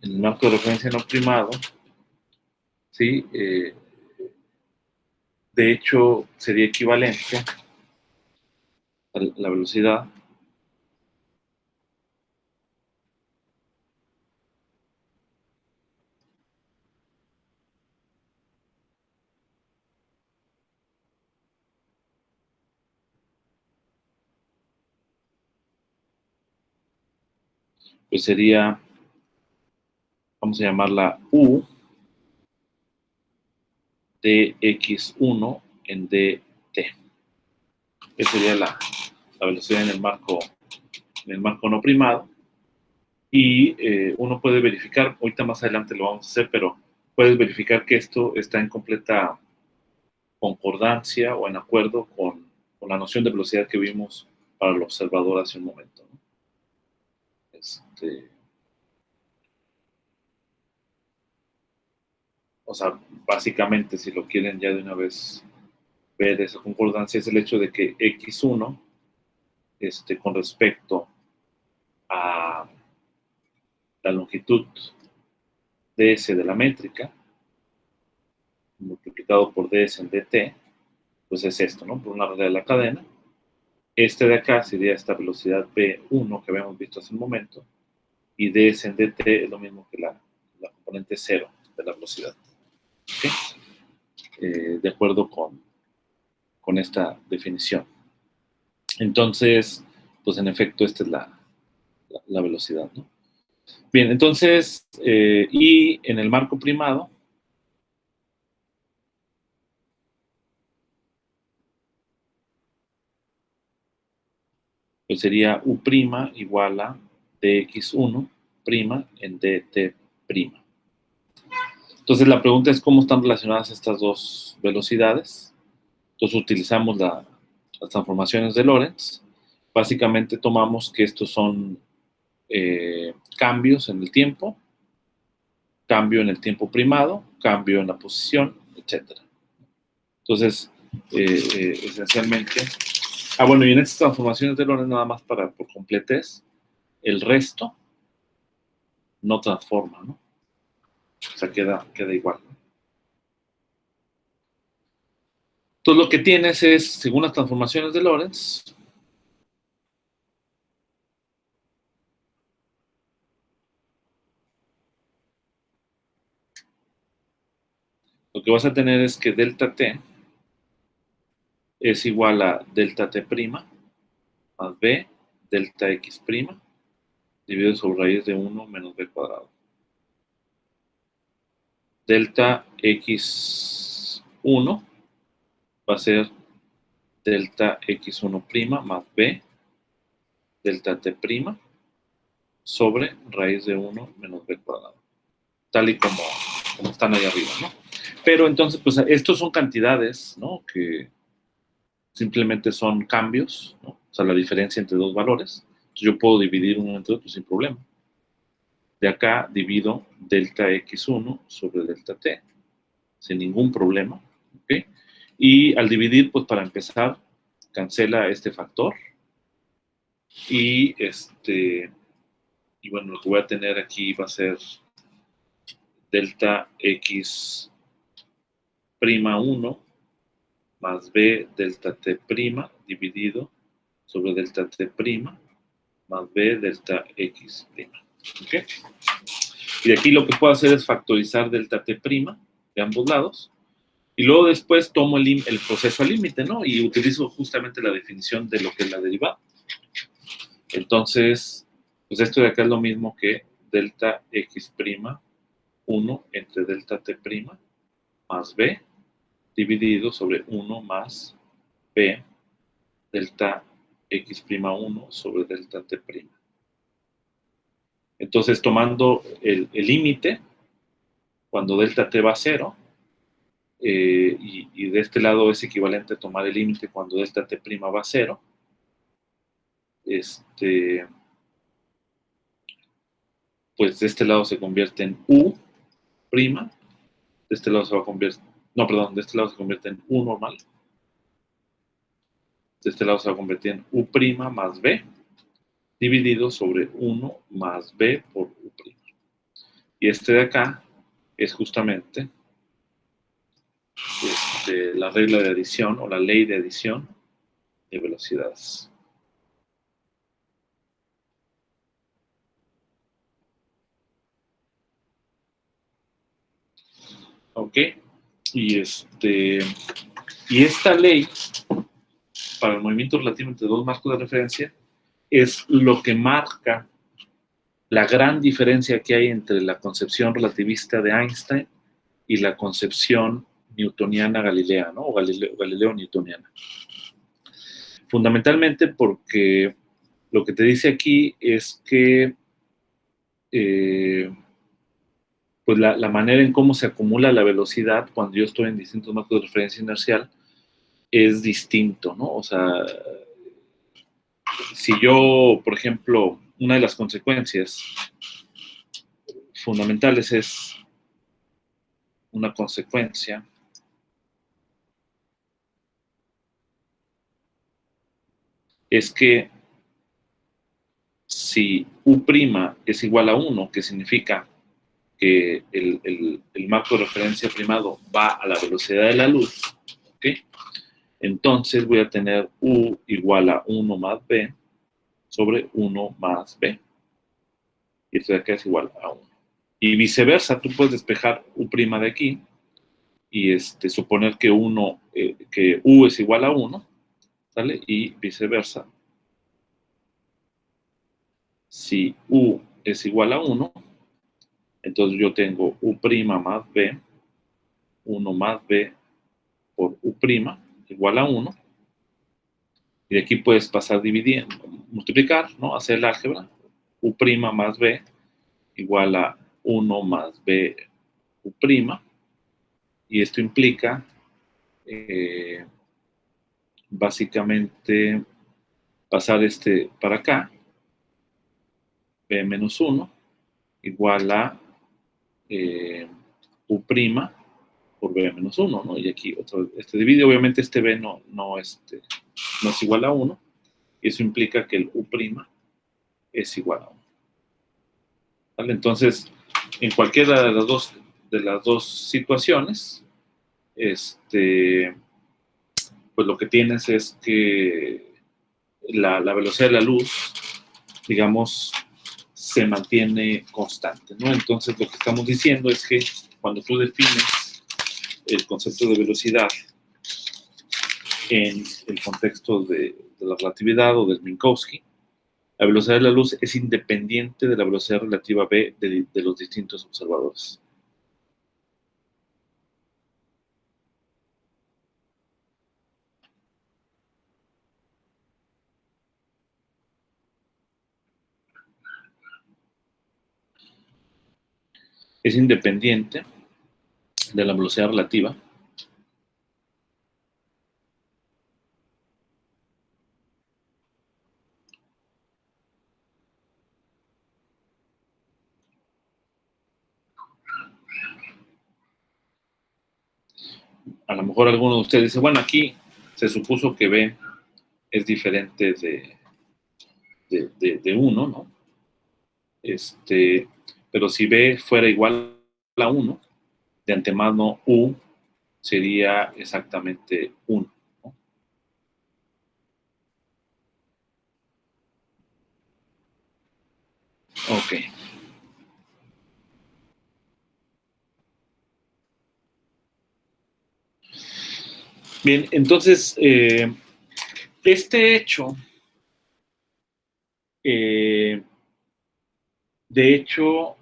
el marco de referencia no primado, ¿sí? De hecho, sería equivalente a la velocidad pues sería, vamos a llamarla U de X1 en DT. Esa sería la velocidad en el marco no primado. Y uno puede verificar, ahorita más adelante lo vamos a hacer, pero puedes verificar que esto está en completa concordancia o en acuerdo con la noción de velocidad que vimos para el observador hace un momento, ¿no? O sea, básicamente, si lo quieren ya de una vez ver esa concordancia, es el hecho de que X1, con respecto a la longitud ds de la métrica, multiplicado por ds en dt, pues es esto, ¿no? Por una regla de la cadena. Este de acá sería esta velocidad v1 que habíamos visto hace un momento, y ds en dt es lo mismo que la componente 0 de la velocidad. ¿Okay? De acuerdo con esta definición. Entonces, pues en efecto, esta es la velocidad, ¿no? Bien, entonces, y en el marco primado, pues sería U' igual a dx1' en dt'. Entonces la pregunta es cómo están relacionadas estas dos velocidades. Entonces utilizamos las transformaciones de Lorentz. Básicamente tomamos que estos son cambios en el tiempo, cambio en el tiempo primado, cambio en la posición, etc. Entonces, esencialmente... bueno, y en estas transformaciones de Lorentz, nada más por completez, el resto no transforma, ¿no? O sea, queda igual, ¿no? Entonces, lo que tienes es, según las transformaciones de Lorentz, lo que vas a tener es que delta t es igual a delta t' más b delta x' dividido sobre raíz de 1 menos b cuadrado. Delta x1 va a ser delta x1' más b delta t' sobre raíz de 1 menos b cuadrado. Tal y como están ahí arriba, ¿no? Pero entonces, pues estos son cantidades, ¿no? Que simplemente son cambios, ¿no? O sea, la diferencia entre dos valores. Entonces yo puedo dividir uno entre otro sin problema. De acá divido delta x1 sobre delta t, sin ningún problema, ¿ok? Y al dividir, pues para empezar, cancela este factor. Y bueno, lo que voy a tener aquí va a ser delta x'1 más b delta t' dividido sobre delta t' más b delta x'. ¿Ok? Y de aquí lo que puedo hacer es factorizar delta t' de ambos lados. Y luego después tomo el proceso al límite, ¿no? Y utilizo justamente la definición de lo que es la derivada. Entonces, pues esto de acá es lo mismo que delta x'1 entre delta t' más b dividido sobre 1 más b delta x'1 sobre delta t'. Entonces, tomando el límite, cuando delta t va a 0, y de este lado es equivalente a tomar el límite cuando delta t' va a 0, pues de este lado se convierte en U', de este lado se va a convertir, no, perdón, de este lado se convierte en U normal, de este lado se va a convertir en U' más B, dividido sobre 1 más B por U'. Y este de acá es justamente la regla de adición o la ley de adición de velocidades. ¿Ok? Y esta ley para el movimiento relativo entre dos marcos de referencia es lo que marca la gran diferencia que hay entre la concepción relativista de Einstein y la concepción newtoniana galilea, ¿no? O galileo-newtoniana. Fundamentalmente porque lo que te dice aquí es que pues la manera en cómo se acumula la velocidad cuando yo estoy en distintos marcos de referencia inercial es distinto, ¿no? O sea, si yo, por ejemplo, una de las consecuencias fundamentales es una consecuencia es que si U' es igual a 1, que significa que el marco de referencia primado va a la velocidad de la luz, ¿ok? Entonces voy a tener U igual a 1 más B sobre 1 más B. Y esto de acá es igual a 1. Y viceversa, tú puedes despejar U' de aquí y suponer que que U es igual a 1, ¿sale? Y viceversa. Si U es igual a 1, entonces yo tengo U' más B, 1 más B por U' igual a 1. Y de aquí puedes pasar dividiendo, multiplicar, ¿no? Hacer el álgebra, U' más B igual a 1 más B U', y esto implica básicamente pasar este para acá, B menos 1 igual a U' por B menos 1, ¿no? Y aquí este divide, obviamente este B no es igual a 1, y eso implica que el U' es igual a 1. ¿Vale? Entonces, en cualquiera de las dos situaciones, pues lo que tienes es que la velocidad de la luz, digamos, se mantiene constante, ¿no? Entonces, lo que estamos diciendo es que cuando tú defines el concepto de velocidad en el contexto de la relatividad o del Minkowski, la velocidad de la luz es independiente de la velocidad relativa B de los distintos observadores. Es independiente de la velocidad relativa a lo mejor alguno de ustedes dice, bueno, aquí se supuso que B es diferente de 1, ¿no? Pero si B fuera igual a 1, de antemano U sería exactamente 1, ¿no? Ok. Bien, entonces, este hecho, de hecho,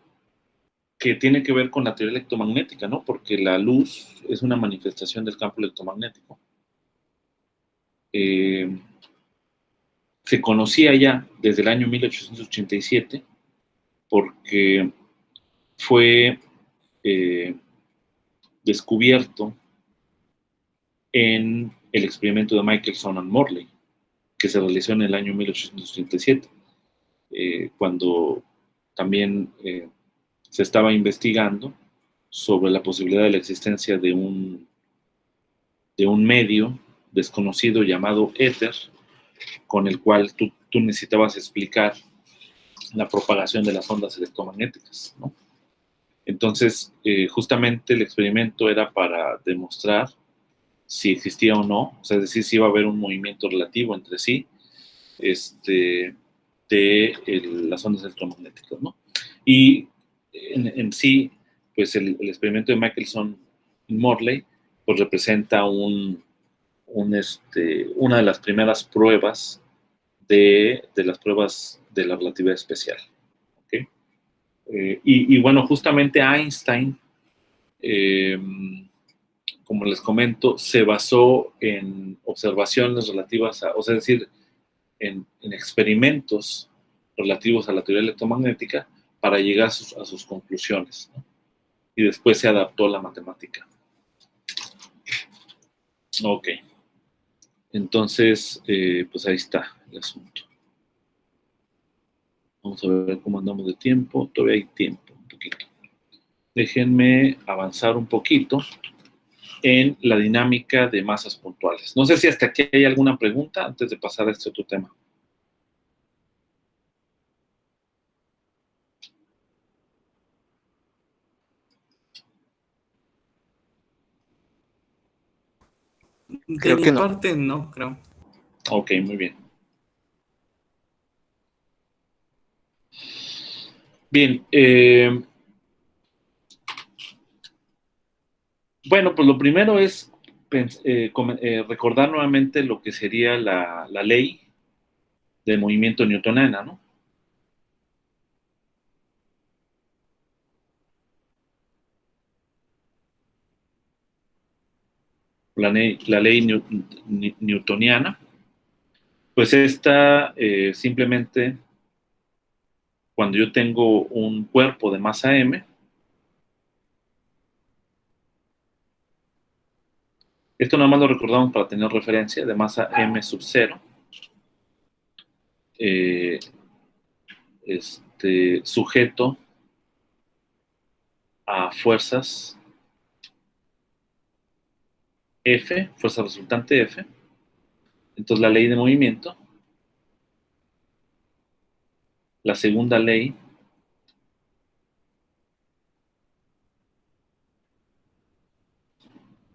que tiene que ver con la teoría electromagnética, ¿no? Porque la luz es una manifestación del campo electromagnético. Se conocía ya desde el año 1887 porque fue descubierto en el experimento de Michelson and Morley, que se realizó en el año 1837, cuando también se estaba investigando sobre la posibilidad de la existencia de un medio desconocido llamado éter, con el cual tú necesitabas explicar la propagación de las ondas electromagnéticas, ¿no? Entonces, justamente el experimento era para demostrar si existía o no, o sea, es decir, si iba a haber un movimiento relativo entre sí las ondas electromagnéticas, ¿no? Y en sí, pues el experimento de Michelson y Morley, pues representa una de las primeras pruebas de las pruebas de la relatividad especial. ¿Okay? Y bueno, justamente Einstein, como les comento, se basó en observaciones relativas o sea, es decir, en experimentos relativos a la teoría electromagnética para llegar a sus conclusiones, ¿no? Y después se adaptó a la matemática. Ok. Entonces, pues ahí está el asunto. Vamos a ver cómo andamos de tiempo. Todavía hay tiempo, un poquito. Déjenme avanzar un poquito en la dinámica de masas puntuales. No sé si hasta aquí hay alguna pregunta antes de pasar a este otro tema. De mi parte, no, creo. Ok, muy bien. Bien, bueno, pues lo primero es recordar nuevamente lo que sería la ley de movimiento newtoniana, ¿no? La ley newtoniana Pues esta simplemente, cuando yo tengo un cuerpo de masa m, esto nada más lo recordamos para tener referencia, de masa m sub 0, sujeto a fuerzas F, fuerza resultante F. Entonces la ley de movimiento, la segunda ley,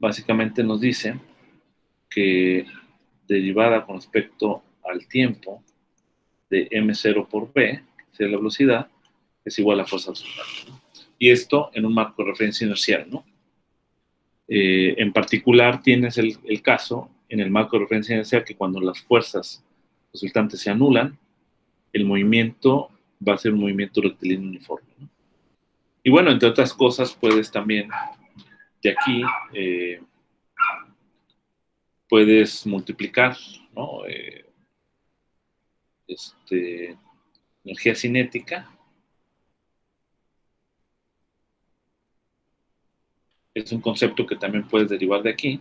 básicamente nos dice que derivada con respecto al tiempo de m0 por v, que sería la velocidad, es igual a fuerza resultante. Y esto en un marco de referencia inercial, ¿no? En particular tienes el caso en el marco de referencia inercial que cuando las fuerzas resultantes se anulan, el movimiento va a ser un movimiento rectilíneo uniforme, ¿no? Y bueno, entre otras cosas, puedes también de aquí puedes multiplicar, ¿no? Energía cinética es un concepto que también puedes derivar de aquí.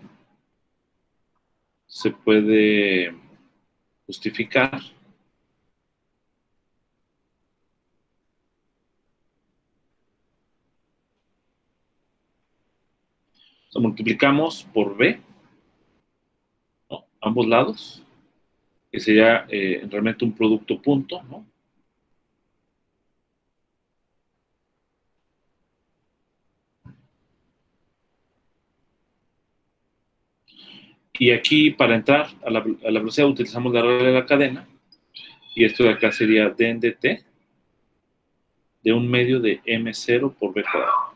Se puede justificar multiplicamos por B, ¿no? Ambos lados, que sería realmente un producto punto, ¿no? Y aquí, para entrar a la velocidad, utilizamos la regla de la cadena, y esto de acá sería d en dt de un medio de m0 por b cuadrado.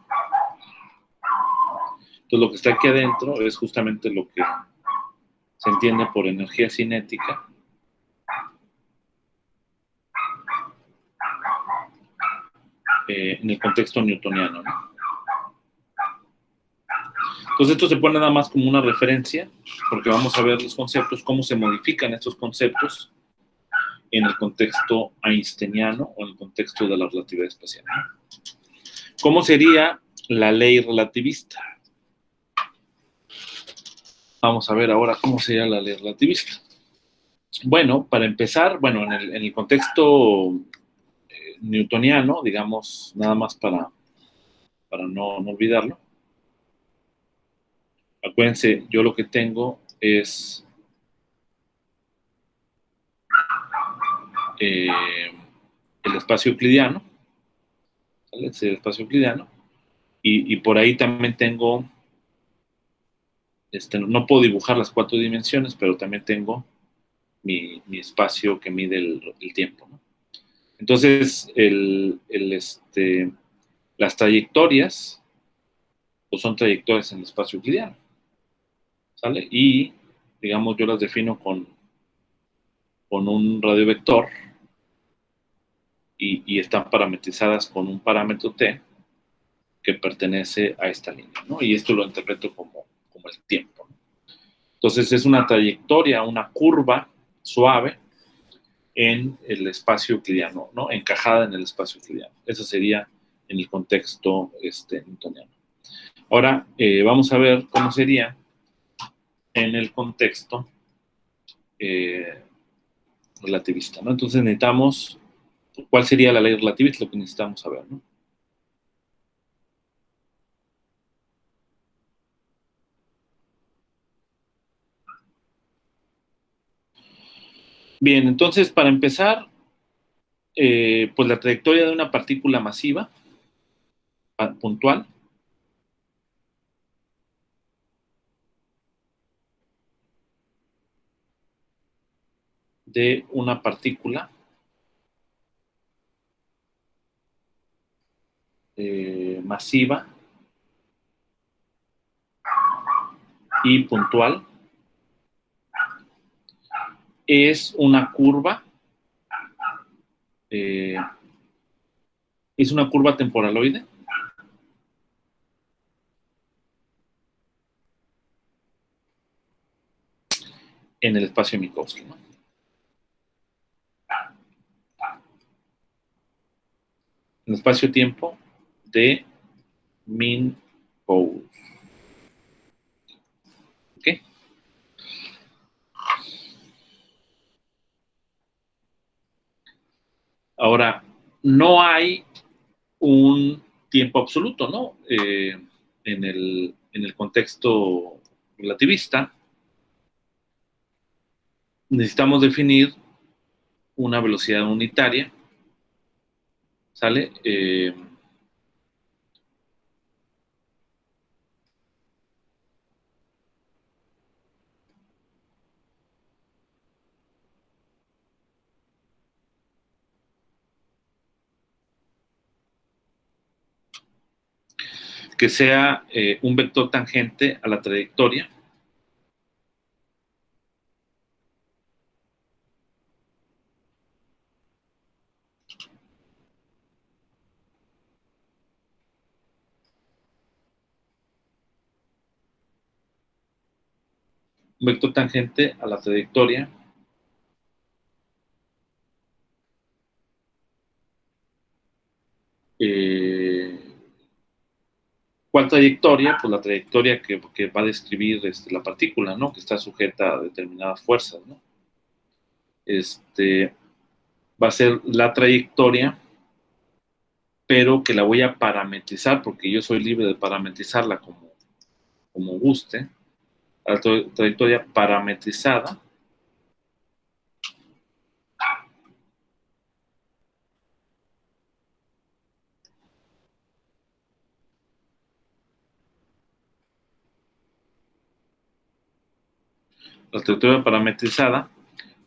Entonces, lo que está aquí adentro es justamente lo que se entiende por energía cinética en el contexto newtoniano, ¿no? Entonces esto se pone nada más como una referencia, porque vamos a ver los conceptos, cómo se modifican estos conceptos en el contexto einsteiniano o en el contexto de la relatividad espacial, ¿no? ¿Cómo sería la ley relativista? Vamos a ver ahora cómo sería la ley relativista. Bueno, para empezar, bueno, en el contexto newtoniano, digamos, nada más para no olvidarlo. Acuérdense, yo lo que tengo es el espacio euclidiano, ¿vale? Es el espacio euclidiano, y por ahí también tengo, no puedo dibujar las 4 dimensiones, pero también tengo mi espacio que mide el tiempo, ¿no? Entonces, las trayectorias, pues son trayectorias en el espacio euclidiano, ¿sale? Y, digamos, yo las defino con un radiovector y están parametrizadas con un parámetro t que pertenece a esta línea, ¿no? Y esto lo interpreto como el tiempo, ¿no? Entonces es una trayectoria, una curva suave en el espacio euclidiano, ¿no? Encajada en el espacio euclidiano. Eso sería en el contexto newtoniano. Ahora vamos a ver cómo sería en el contexto relativista, ¿no? Entonces necesitamos, ¿cuál sería la ley relativista? Lo que necesitamos saber, ¿no? Bien, entonces para empezar, pues la trayectoria de una partícula masiva puntual de una partícula masiva y puntual es una curva, es una curva temporaloide en el espacio de Minkowski, ¿no? el espacio-tiempo de Minkowski. ¿Ok? Ahora, no hay un tiempo absoluto, ¿no? En el contexto relativista, necesitamos definir una velocidad unitaria, ¿sale? Que sea un vector tangente a la trayectoria. Un vector tangente a la trayectoria ¿cuál trayectoria? Pues la trayectoria que va a describir la partícula, ¿no? Que está sujeta a determinadas fuerzas, ¿no? Va a ser la trayectoria, pero que la voy a parametrizar, porque yo soy libre de parametrizarla como guste. La trayectoria parametrizada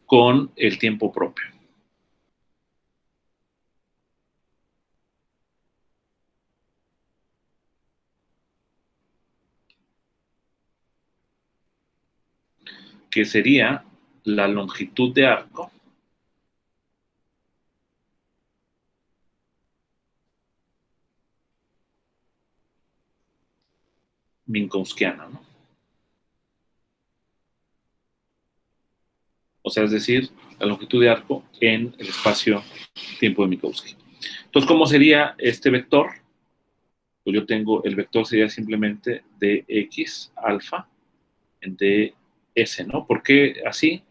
con el tiempo propio. Que sería la longitud de arco minkowskiana, ¿no? O sea, es decir, la longitud de arco en el espacio-tiempo de Minkowski. Entonces, ¿cómo sería este vector? Pues yo tengo, el vector sería simplemente dx alfa en ds, ¿no? ¿Por qué así?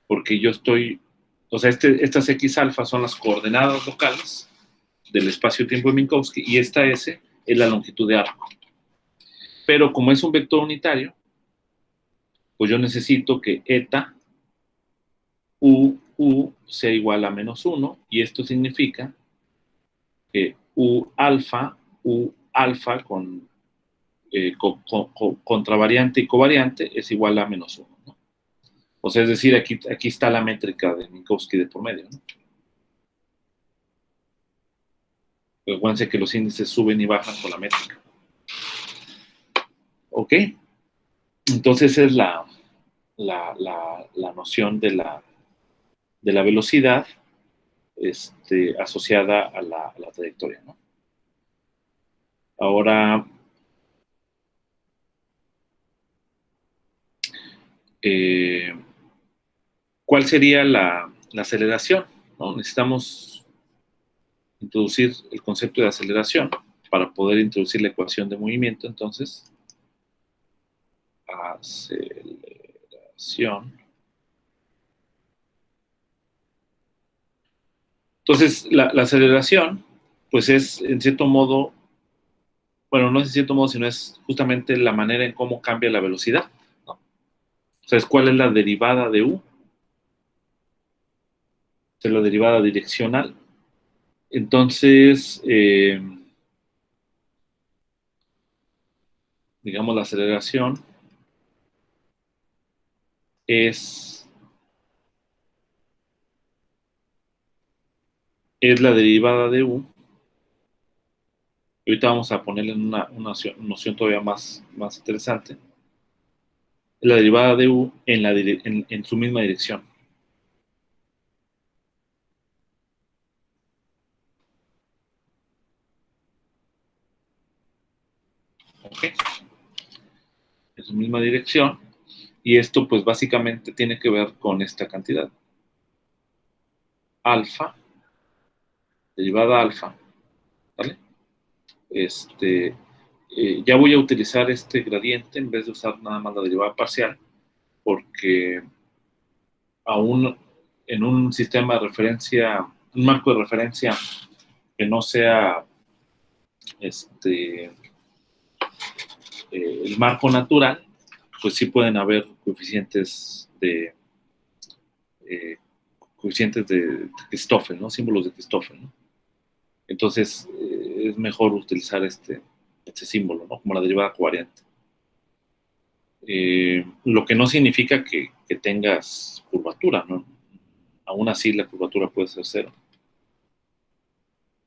Porque yo estoy, o sea, estas x alfa son las coordenadas locales del espacio-tiempo de Minkowski y esta s es la longitud de arco. Pero como es un vector unitario, pues yo necesito que eta u sea igual a menos 1 y esto significa que u alfa con contravariante y covariante es igual a menos 1, ¿no? O sea, es decir, aquí está la métrica de Minkowski de por medio, ¿no? Recuerden que los índices suben y bajan con la métrica. ¿Ok? Entonces esa es la noción de la velocidad asociada a la trayectoria, ¿no? Ahora, ¿cuál sería la aceleración? ¿No? Necesitamos introducir el concepto de aceleración para poder introducir la ecuación de movimiento. Entonces, aceleración. Entonces, la aceleración, pues es en cierto modo, bueno, no es en cierto modo, sino es justamente la manera en cómo cambia la velocidad, ¿no? O sea, ¿cuál es la derivada de u? Es la derivada direccional. Entonces, digamos, la aceleración es la derivada de u. Y ahorita vamos a ponerle una noción todavía más interesante. Es la derivada de u en su misma dirección. ¿Ok? En su misma dirección. Y esto, pues, básicamente tiene que ver con esta cantidad. Alfa, derivada alfa, Ya voy a utilizar este gradiente en vez de usar nada más la derivada parcial, porque aún en un sistema de referencia, un marco de referencia que no sea el marco natural, pues sí pueden haber coeficientes de Christoffel, ¿no? Símbolos de Christoffel, ¿no? Entonces es mejor utilizar este símbolo, ¿no? Como la derivada covariante. Lo que no significa que tengas curvatura, ¿no? Aún así la curvatura puede ser cero.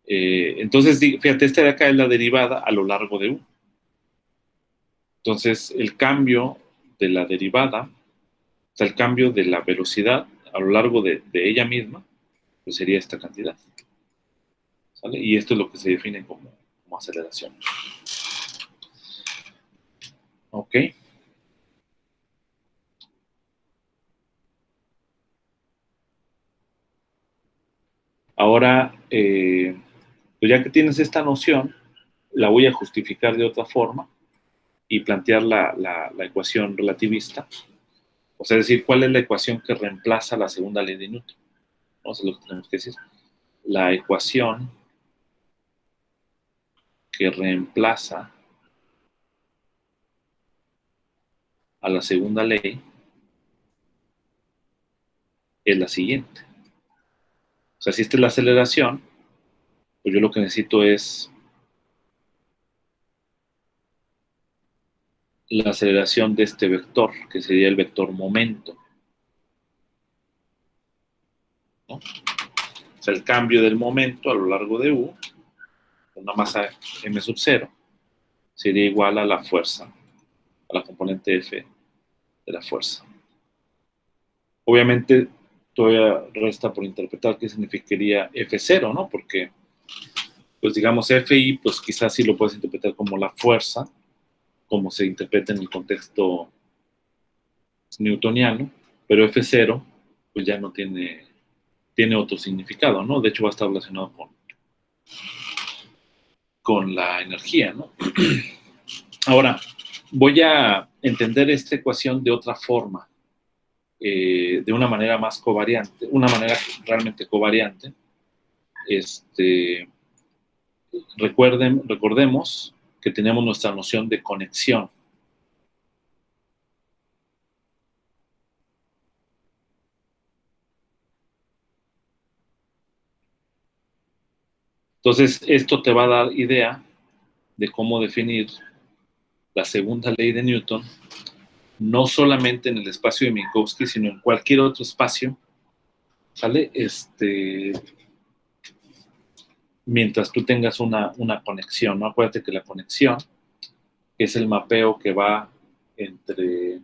Entonces, fíjate, esta de acá es la derivada a lo largo de U. Entonces, el cambio de la derivada, o sea, el cambio de la velocidad a lo largo de ella misma, pues sería esta cantidad. ¿Sale? Y esto es lo que se define como aceleración. Ok. Ahora, pues ya que tienes esta noción, la voy a justificar de otra forma y plantear la ecuación relativista. O sea, es decir, ¿cuál es la ecuación que reemplaza la segunda ley de Newton? ¿No? Eso es lo que tenemos que decir. La ecuación que reemplaza a la segunda ley es la siguiente. O sea, si esta es la aceleración, pues yo lo que necesito es la aceleración de este vector, que sería el vector momento, ¿no? O sea, el cambio del momento a lo largo de U, una masa m sub 0, sería igual a la fuerza, a la componente F de la fuerza. Obviamente, todavía resta por interpretar qué significaría F0, ¿no? Porque, pues digamos, Fi, pues quizás sí lo puedes interpretar como la fuerza, como se interpreta en el contexto newtoniano, pero F0, pues ya no tiene otro significado, ¿no? De hecho, va a estar relacionado con la energía, ¿no? Ahora, voy a entender esta ecuación de otra forma, de una manera más covariante, una manera realmente covariante. Recordemos que tenemos nuestra noción de conexión. Entonces, esto te va a dar idea de cómo definir la segunda ley de Newton, no solamente en el espacio de Minkowski, sino en cualquier otro espacio, ¿sale? Mientras tú tengas una conexión, ¿no? Acuérdate que la conexión es el mapeo que va entre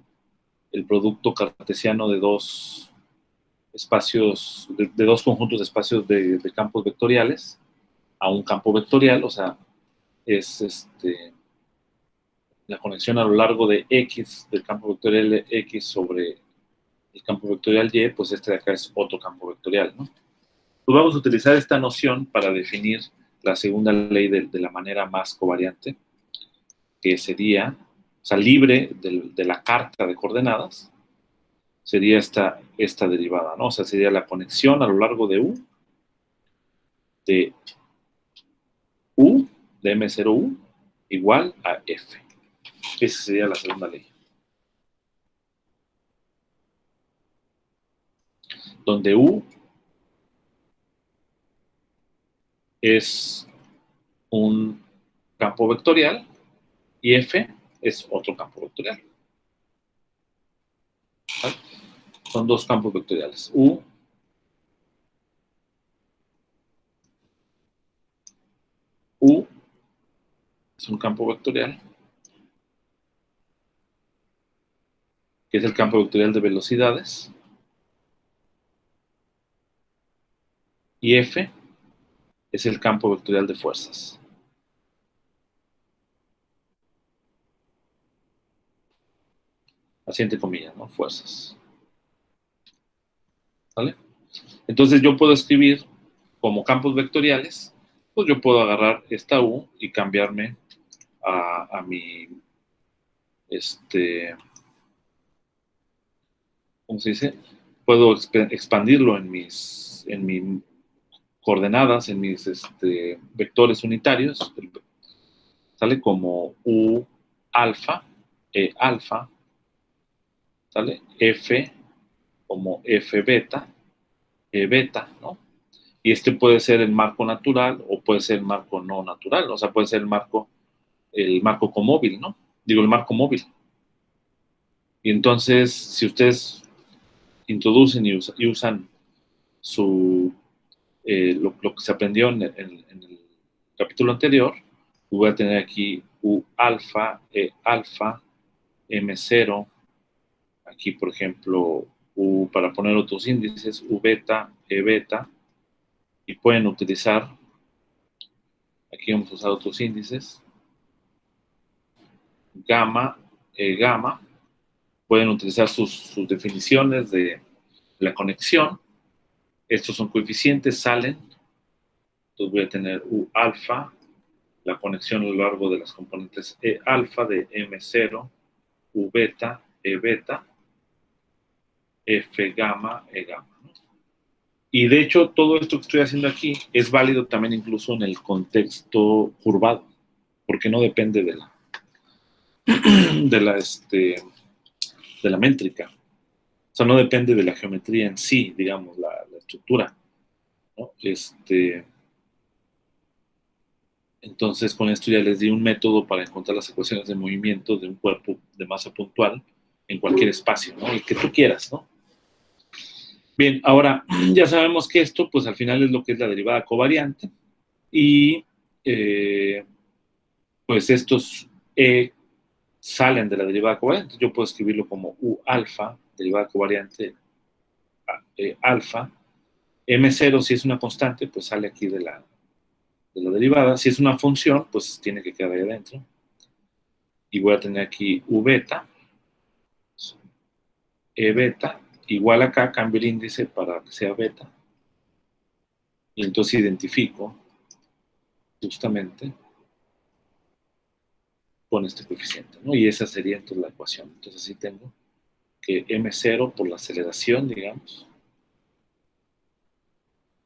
el producto cartesiano de dos espacios, de dos conjuntos de espacios de campos vectoriales a un campo vectorial, o sea, es la conexión a lo largo de X, del campo vectorial X sobre el campo vectorial Y, pues este de acá es otro campo vectorial, ¿no? Pues vamos a utilizar esta noción para definir la segunda ley de la manera más covariante, que sería, o sea, libre de la carta de coordenadas, sería esta derivada, ¿no? O sea, sería la conexión a lo largo de U, de M0U, igual a F. Esa sería la segunda ley. Donde U es un campo vectorial y F es otro campo vectorial. ¿Vale? Son dos campos vectoriales. U es un campo vectorial, que es el campo vectorial de velocidades, y F es el campo vectorial de fuerzas. Así entre comillas, ¿no? Fuerzas. ¿Vale? Entonces yo puedo escribir como campos vectoriales pues yo puedo agarrar esta U y cambiarme a mi, ¿cómo se dice? Puedo expandirlo en mis coordenadas, en mis vectores unitarios. Sale como U alfa, E alfa, ¿sale? F como F beta, E beta, ¿no? Y puede ser el marco natural o puede ser el marco no natural, o sea, puede ser el marco comóvil, ¿no? Digo, el marco móvil. Y entonces, si ustedes introducen y usan lo que se aprendió en el capítulo anterior, voy a tener aquí U alfa, E alfa, M0, aquí por ejemplo, para poner otros índices, U beta, E beta, y pueden utilizar, aquí vamos a usar otros índices, gamma, E gamma, pueden utilizar sus definiciones de la conexión. Estos son coeficientes, salen. Entonces voy a tener U alfa, la conexión a lo largo de las componentes E alfa de M0, U beta, E beta, F gamma, E gamma. ¿No? Y de hecho, todo esto que estoy haciendo aquí es válido también incluso en el contexto curvado, porque no depende de la métrica. O sea, no depende de la geometría en sí, digamos, la estructura, ¿no? Entonces, con esto ya les di un método para encontrar las ecuaciones de movimiento de un cuerpo de masa puntual en cualquier espacio, ¿no? El que tú quieras, ¿no? Bien, ahora ya sabemos que esto, pues al final es lo que es la derivada covariante y pues estos salen de la derivada covariante. Yo puedo escribirlo como U alfa, derivada covariante alfa. M0, si es una constante, pues sale aquí de la derivada. Si es una función, pues tiene que quedar ahí adentro. Y voy a tener aquí U beta, E beta, igual acá, cambio el índice para que sea beta. Y entonces identifico justamente con este coeficiente, ¿no? Y esa sería entonces la ecuación. Entonces así tengo que M0 por la aceleración, digamos,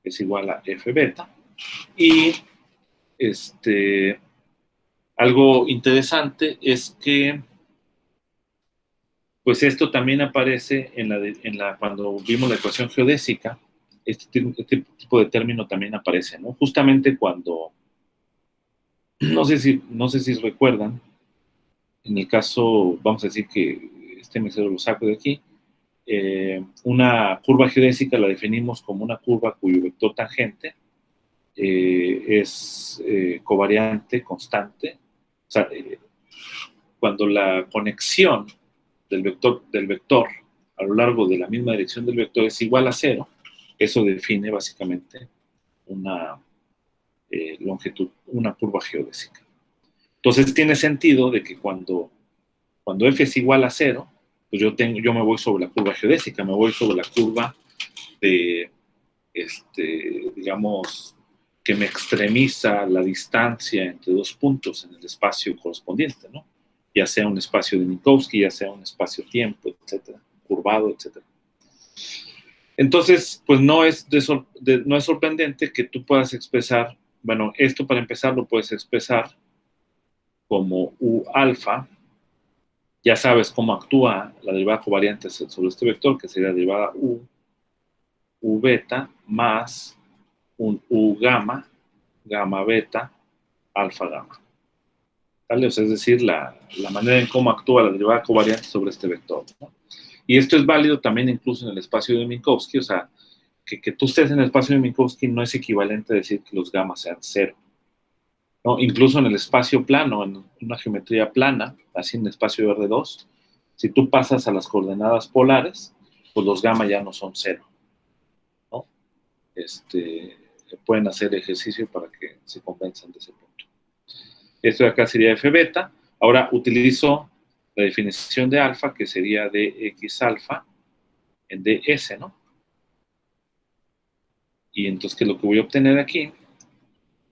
es igual a F beta. Y algo interesante es que pues esto también aparece cuando vimos la ecuación geodésica, este tipo de término también aparece, ¿no? Justamente cuando, no sé si recuerdan, en el caso, vamos a decir que M0 lo saco de aquí, una curva geodésica la definimos como una curva cuyo vector tangente es covariante, constante. O sea, cuando la conexión del vector a lo largo de la misma dirección del vector es igual a 0, eso define básicamente una longitud, una curva geodésica. Entonces tiene sentido de que cuando f es igual a 0, pues yo me voy sobre la curva geodésica, me voy sobre la curva de, digamos, que me extremiza la distancia entre dos puntos en el espacio correspondiente, ¿no? Ya sea un espacio de Minkowski, ya sea un espacio-tiempo, etcétera, curvado, etcétera. Entonces, pues no es sorprendente que tú puedas expresar, bueno, esto para empezar lo puedes expresar como U alfa. Ya sabes cómo actúa la derivada covariante sobre este vector, que sería la derivada U beta más un U gamma, gamma beta, alfa gamma. ¿Vale? O sea, es decir, la manera en cómo actúa la derivada covariante sobre este vector, ¿no? Y esto es válido también incluso en el espacio de Minkowski, o sea, que tú estés en el espacio de Minkowski no es equivalente a decir que los gammas sean 0. ¿No? Incluso en el espacio plano, en una geometría plana, así en el espacio de R2, si tú pasas a las coordenadas polares, pues los gamma ya no son 0, ¿no? Pueden hacer ejercicio para que se convenzan de ese punto. Esto de acá sería F beta. Ahora utilizo la definición de alfa, que sería dx alfa en ds, ¿no? Y entonces, ¿qué es lo que voy a obtener aquí?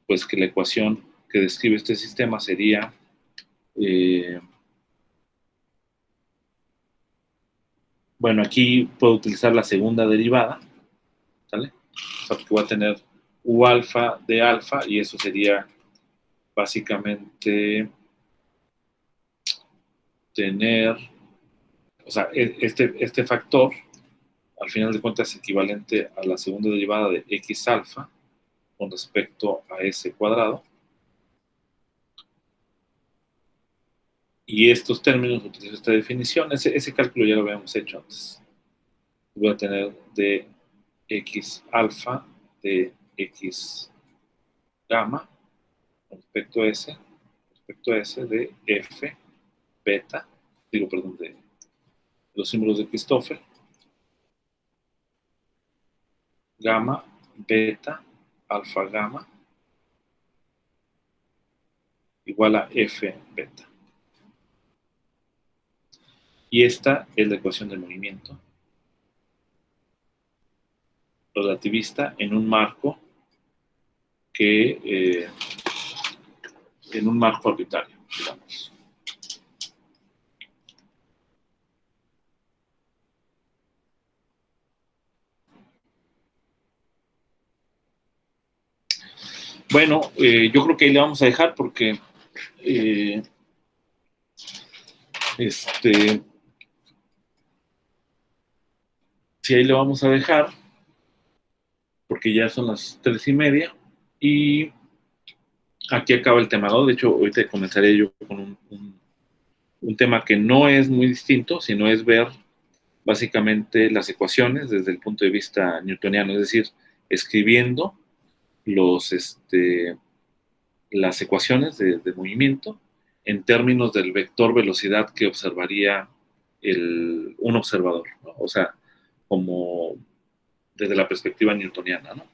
pues que la ecuación que describe este sistema sería bueno, aquí puedo utilizar la segunda derivada, ¿sale? O sea, porque voy a tener U alfa de alfa y eso sería básicamente tener, o sea, este factor, al final de cuentas, es equivalente a la segunda derivada de x alfa con respecto a s cuadrado. Y estos términos, utilizo esta definición, ese cálculo ya lo habíamos hecho antes. Voy a tener de x alfa de x gamma respecto a S de F beta, de los símbolos de Christoffel, gamma, beta, alfa gamma, igual a F beta. Y esta es la ecuación del movimiento relativista en un marco en un marco arbitrario, digamos. Bueno, yo creo que ahí le vamos a dejar porque sí, ahí le vamos a dejar porque ya son las 3:30 y aquí acaba el tema, ¿no? De hecho, ahorita comenzaré yo con un tema que no es muy distinto, sino es ver básicamente las ecuaciones desde el punto de vista newtoniano, es decir, escribiendo las ecuaciones de movimiento en términos del vector velocidad que observaría un observador, ¿no? O sea, como desde la perspectiva newtoniana, ¿no?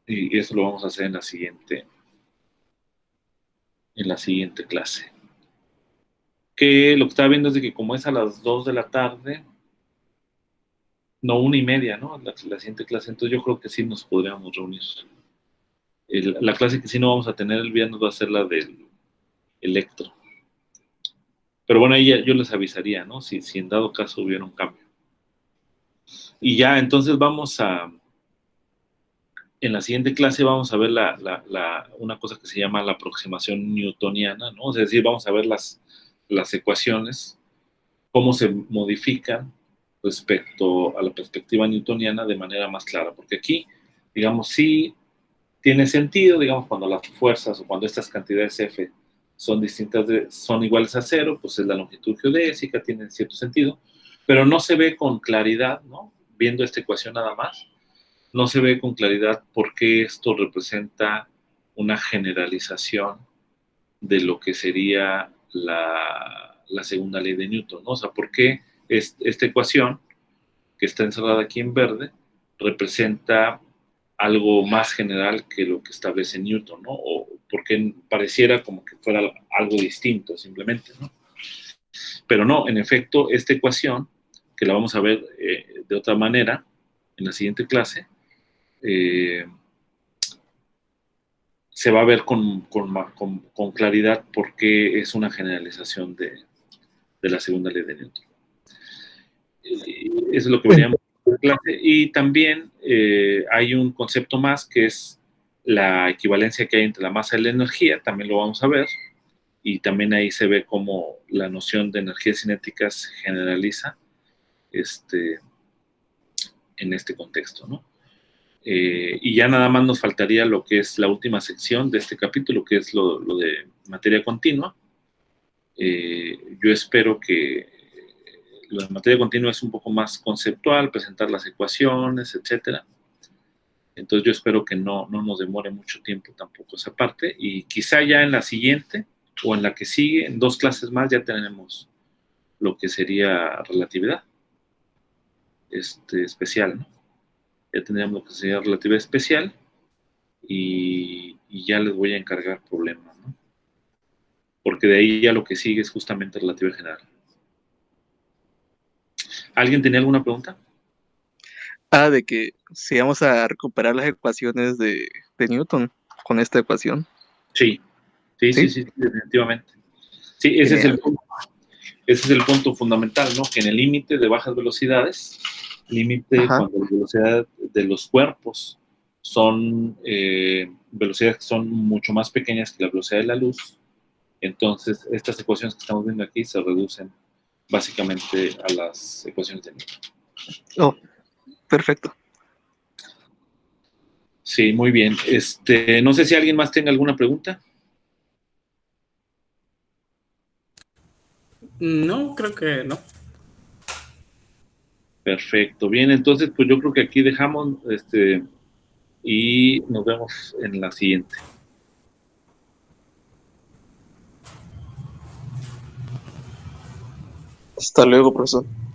Y eso lo vamos a hacer en la siguiente clase. Que lo que estaba viendo es de que como es a las 2 de la tarde, no 1:30, ¿no? La siguiente clase, entonces yo creo que sí nos podríamos reunir. La clase que sí no vamos a tener el viernes va a ser la del electro. Pero bueno, ahí yo les avisaría, ¿no? Si en dado caso hubiera un cambio. Y ya, entonces en la siguiente clase vamos a ver una cosa que se llama la aproximación newtoniana, ¿no? Es decir, vamos a ver las ecuaciones, cómo se modifican respecto a la perspectiva newtoniana de manera más clara, porque aquí, digamos, sí tiene sentido, digamos, cuando las fuerzas o cuando estas cantidades F son son iguales a 0, pues es la longitud geodésica, tiene cierto sentido, pero no se ve con claridad, ¿no? Viendo esta ecuación nada más, no se ve con claridad por qué esto representa una generalización de lo que sería la segunda ley de Newton, ¿no? O sea, por qué esta ecuación, que está encerrada aquí en verde, representa algo más general que lo que establece Newton, ¿no? O porque pareciera como que fuera algo distinto, simplemente, ¿no? Pero no, en efecto, esta ecuación, que la vamos a ver de otra manera en la siguiente clase, se va a ver con claridad porque es una generalización de la segunda ley de Newton. Eso es lo que veríamos en la clase. Y también hay un concepto más que es la equivalencia que hay entre la masa y la energía, también lo vamos a ver, y también ahí se ve cómo la noción de energías cinéticas se generaliza en este contexto, ¿no? Y ya nada más nos faltaría lo que es la última sección de este capítulo, que es lo de materia continua. Yo espero que lo de materia continua es un poco más conceptual, presentar las ecuaciones, etcétera. Entonces yo espero que no nos demore mucho tiempo tampoco esa parte, y quizá ya en la siguiente o en la que sigue, en 2 clases más, ya tenemos lo que sería relatividad especial, ¿no? Ya tendríamos lo que sería relatividad especial y ya les voy a encargar problemas, ¿no? Porque de ahí ya lo que sigue es justamente relatividad general. ¿Alguien tenía alguna pregunta? De que si vamos a recuperar las ecuaciones de Newton con esta ecuación. Sí, ¿Sí? definitivamente. Sí, ese es Genial. el punto. Ese es el punto fundamental, ¿no? Que en el límite de bajas velocidades, límite Ajá. cuando la velocidad de los cuerpos son velocidades que son mucho más pequeñas que la velocidad de la luz, entonces estas ecuaciones que estamos viendo aquí se reducen básicamente a las ecuaciones de Newton. Oh, perfecto. Sí, muy bien. No sé si alguien más tenga alguna pregunta. No, creo que no. Perfecto. Bien, entonces pues yo creo que aquí dejamos y nos vemos en la siguiente. Hasta luego, profesor.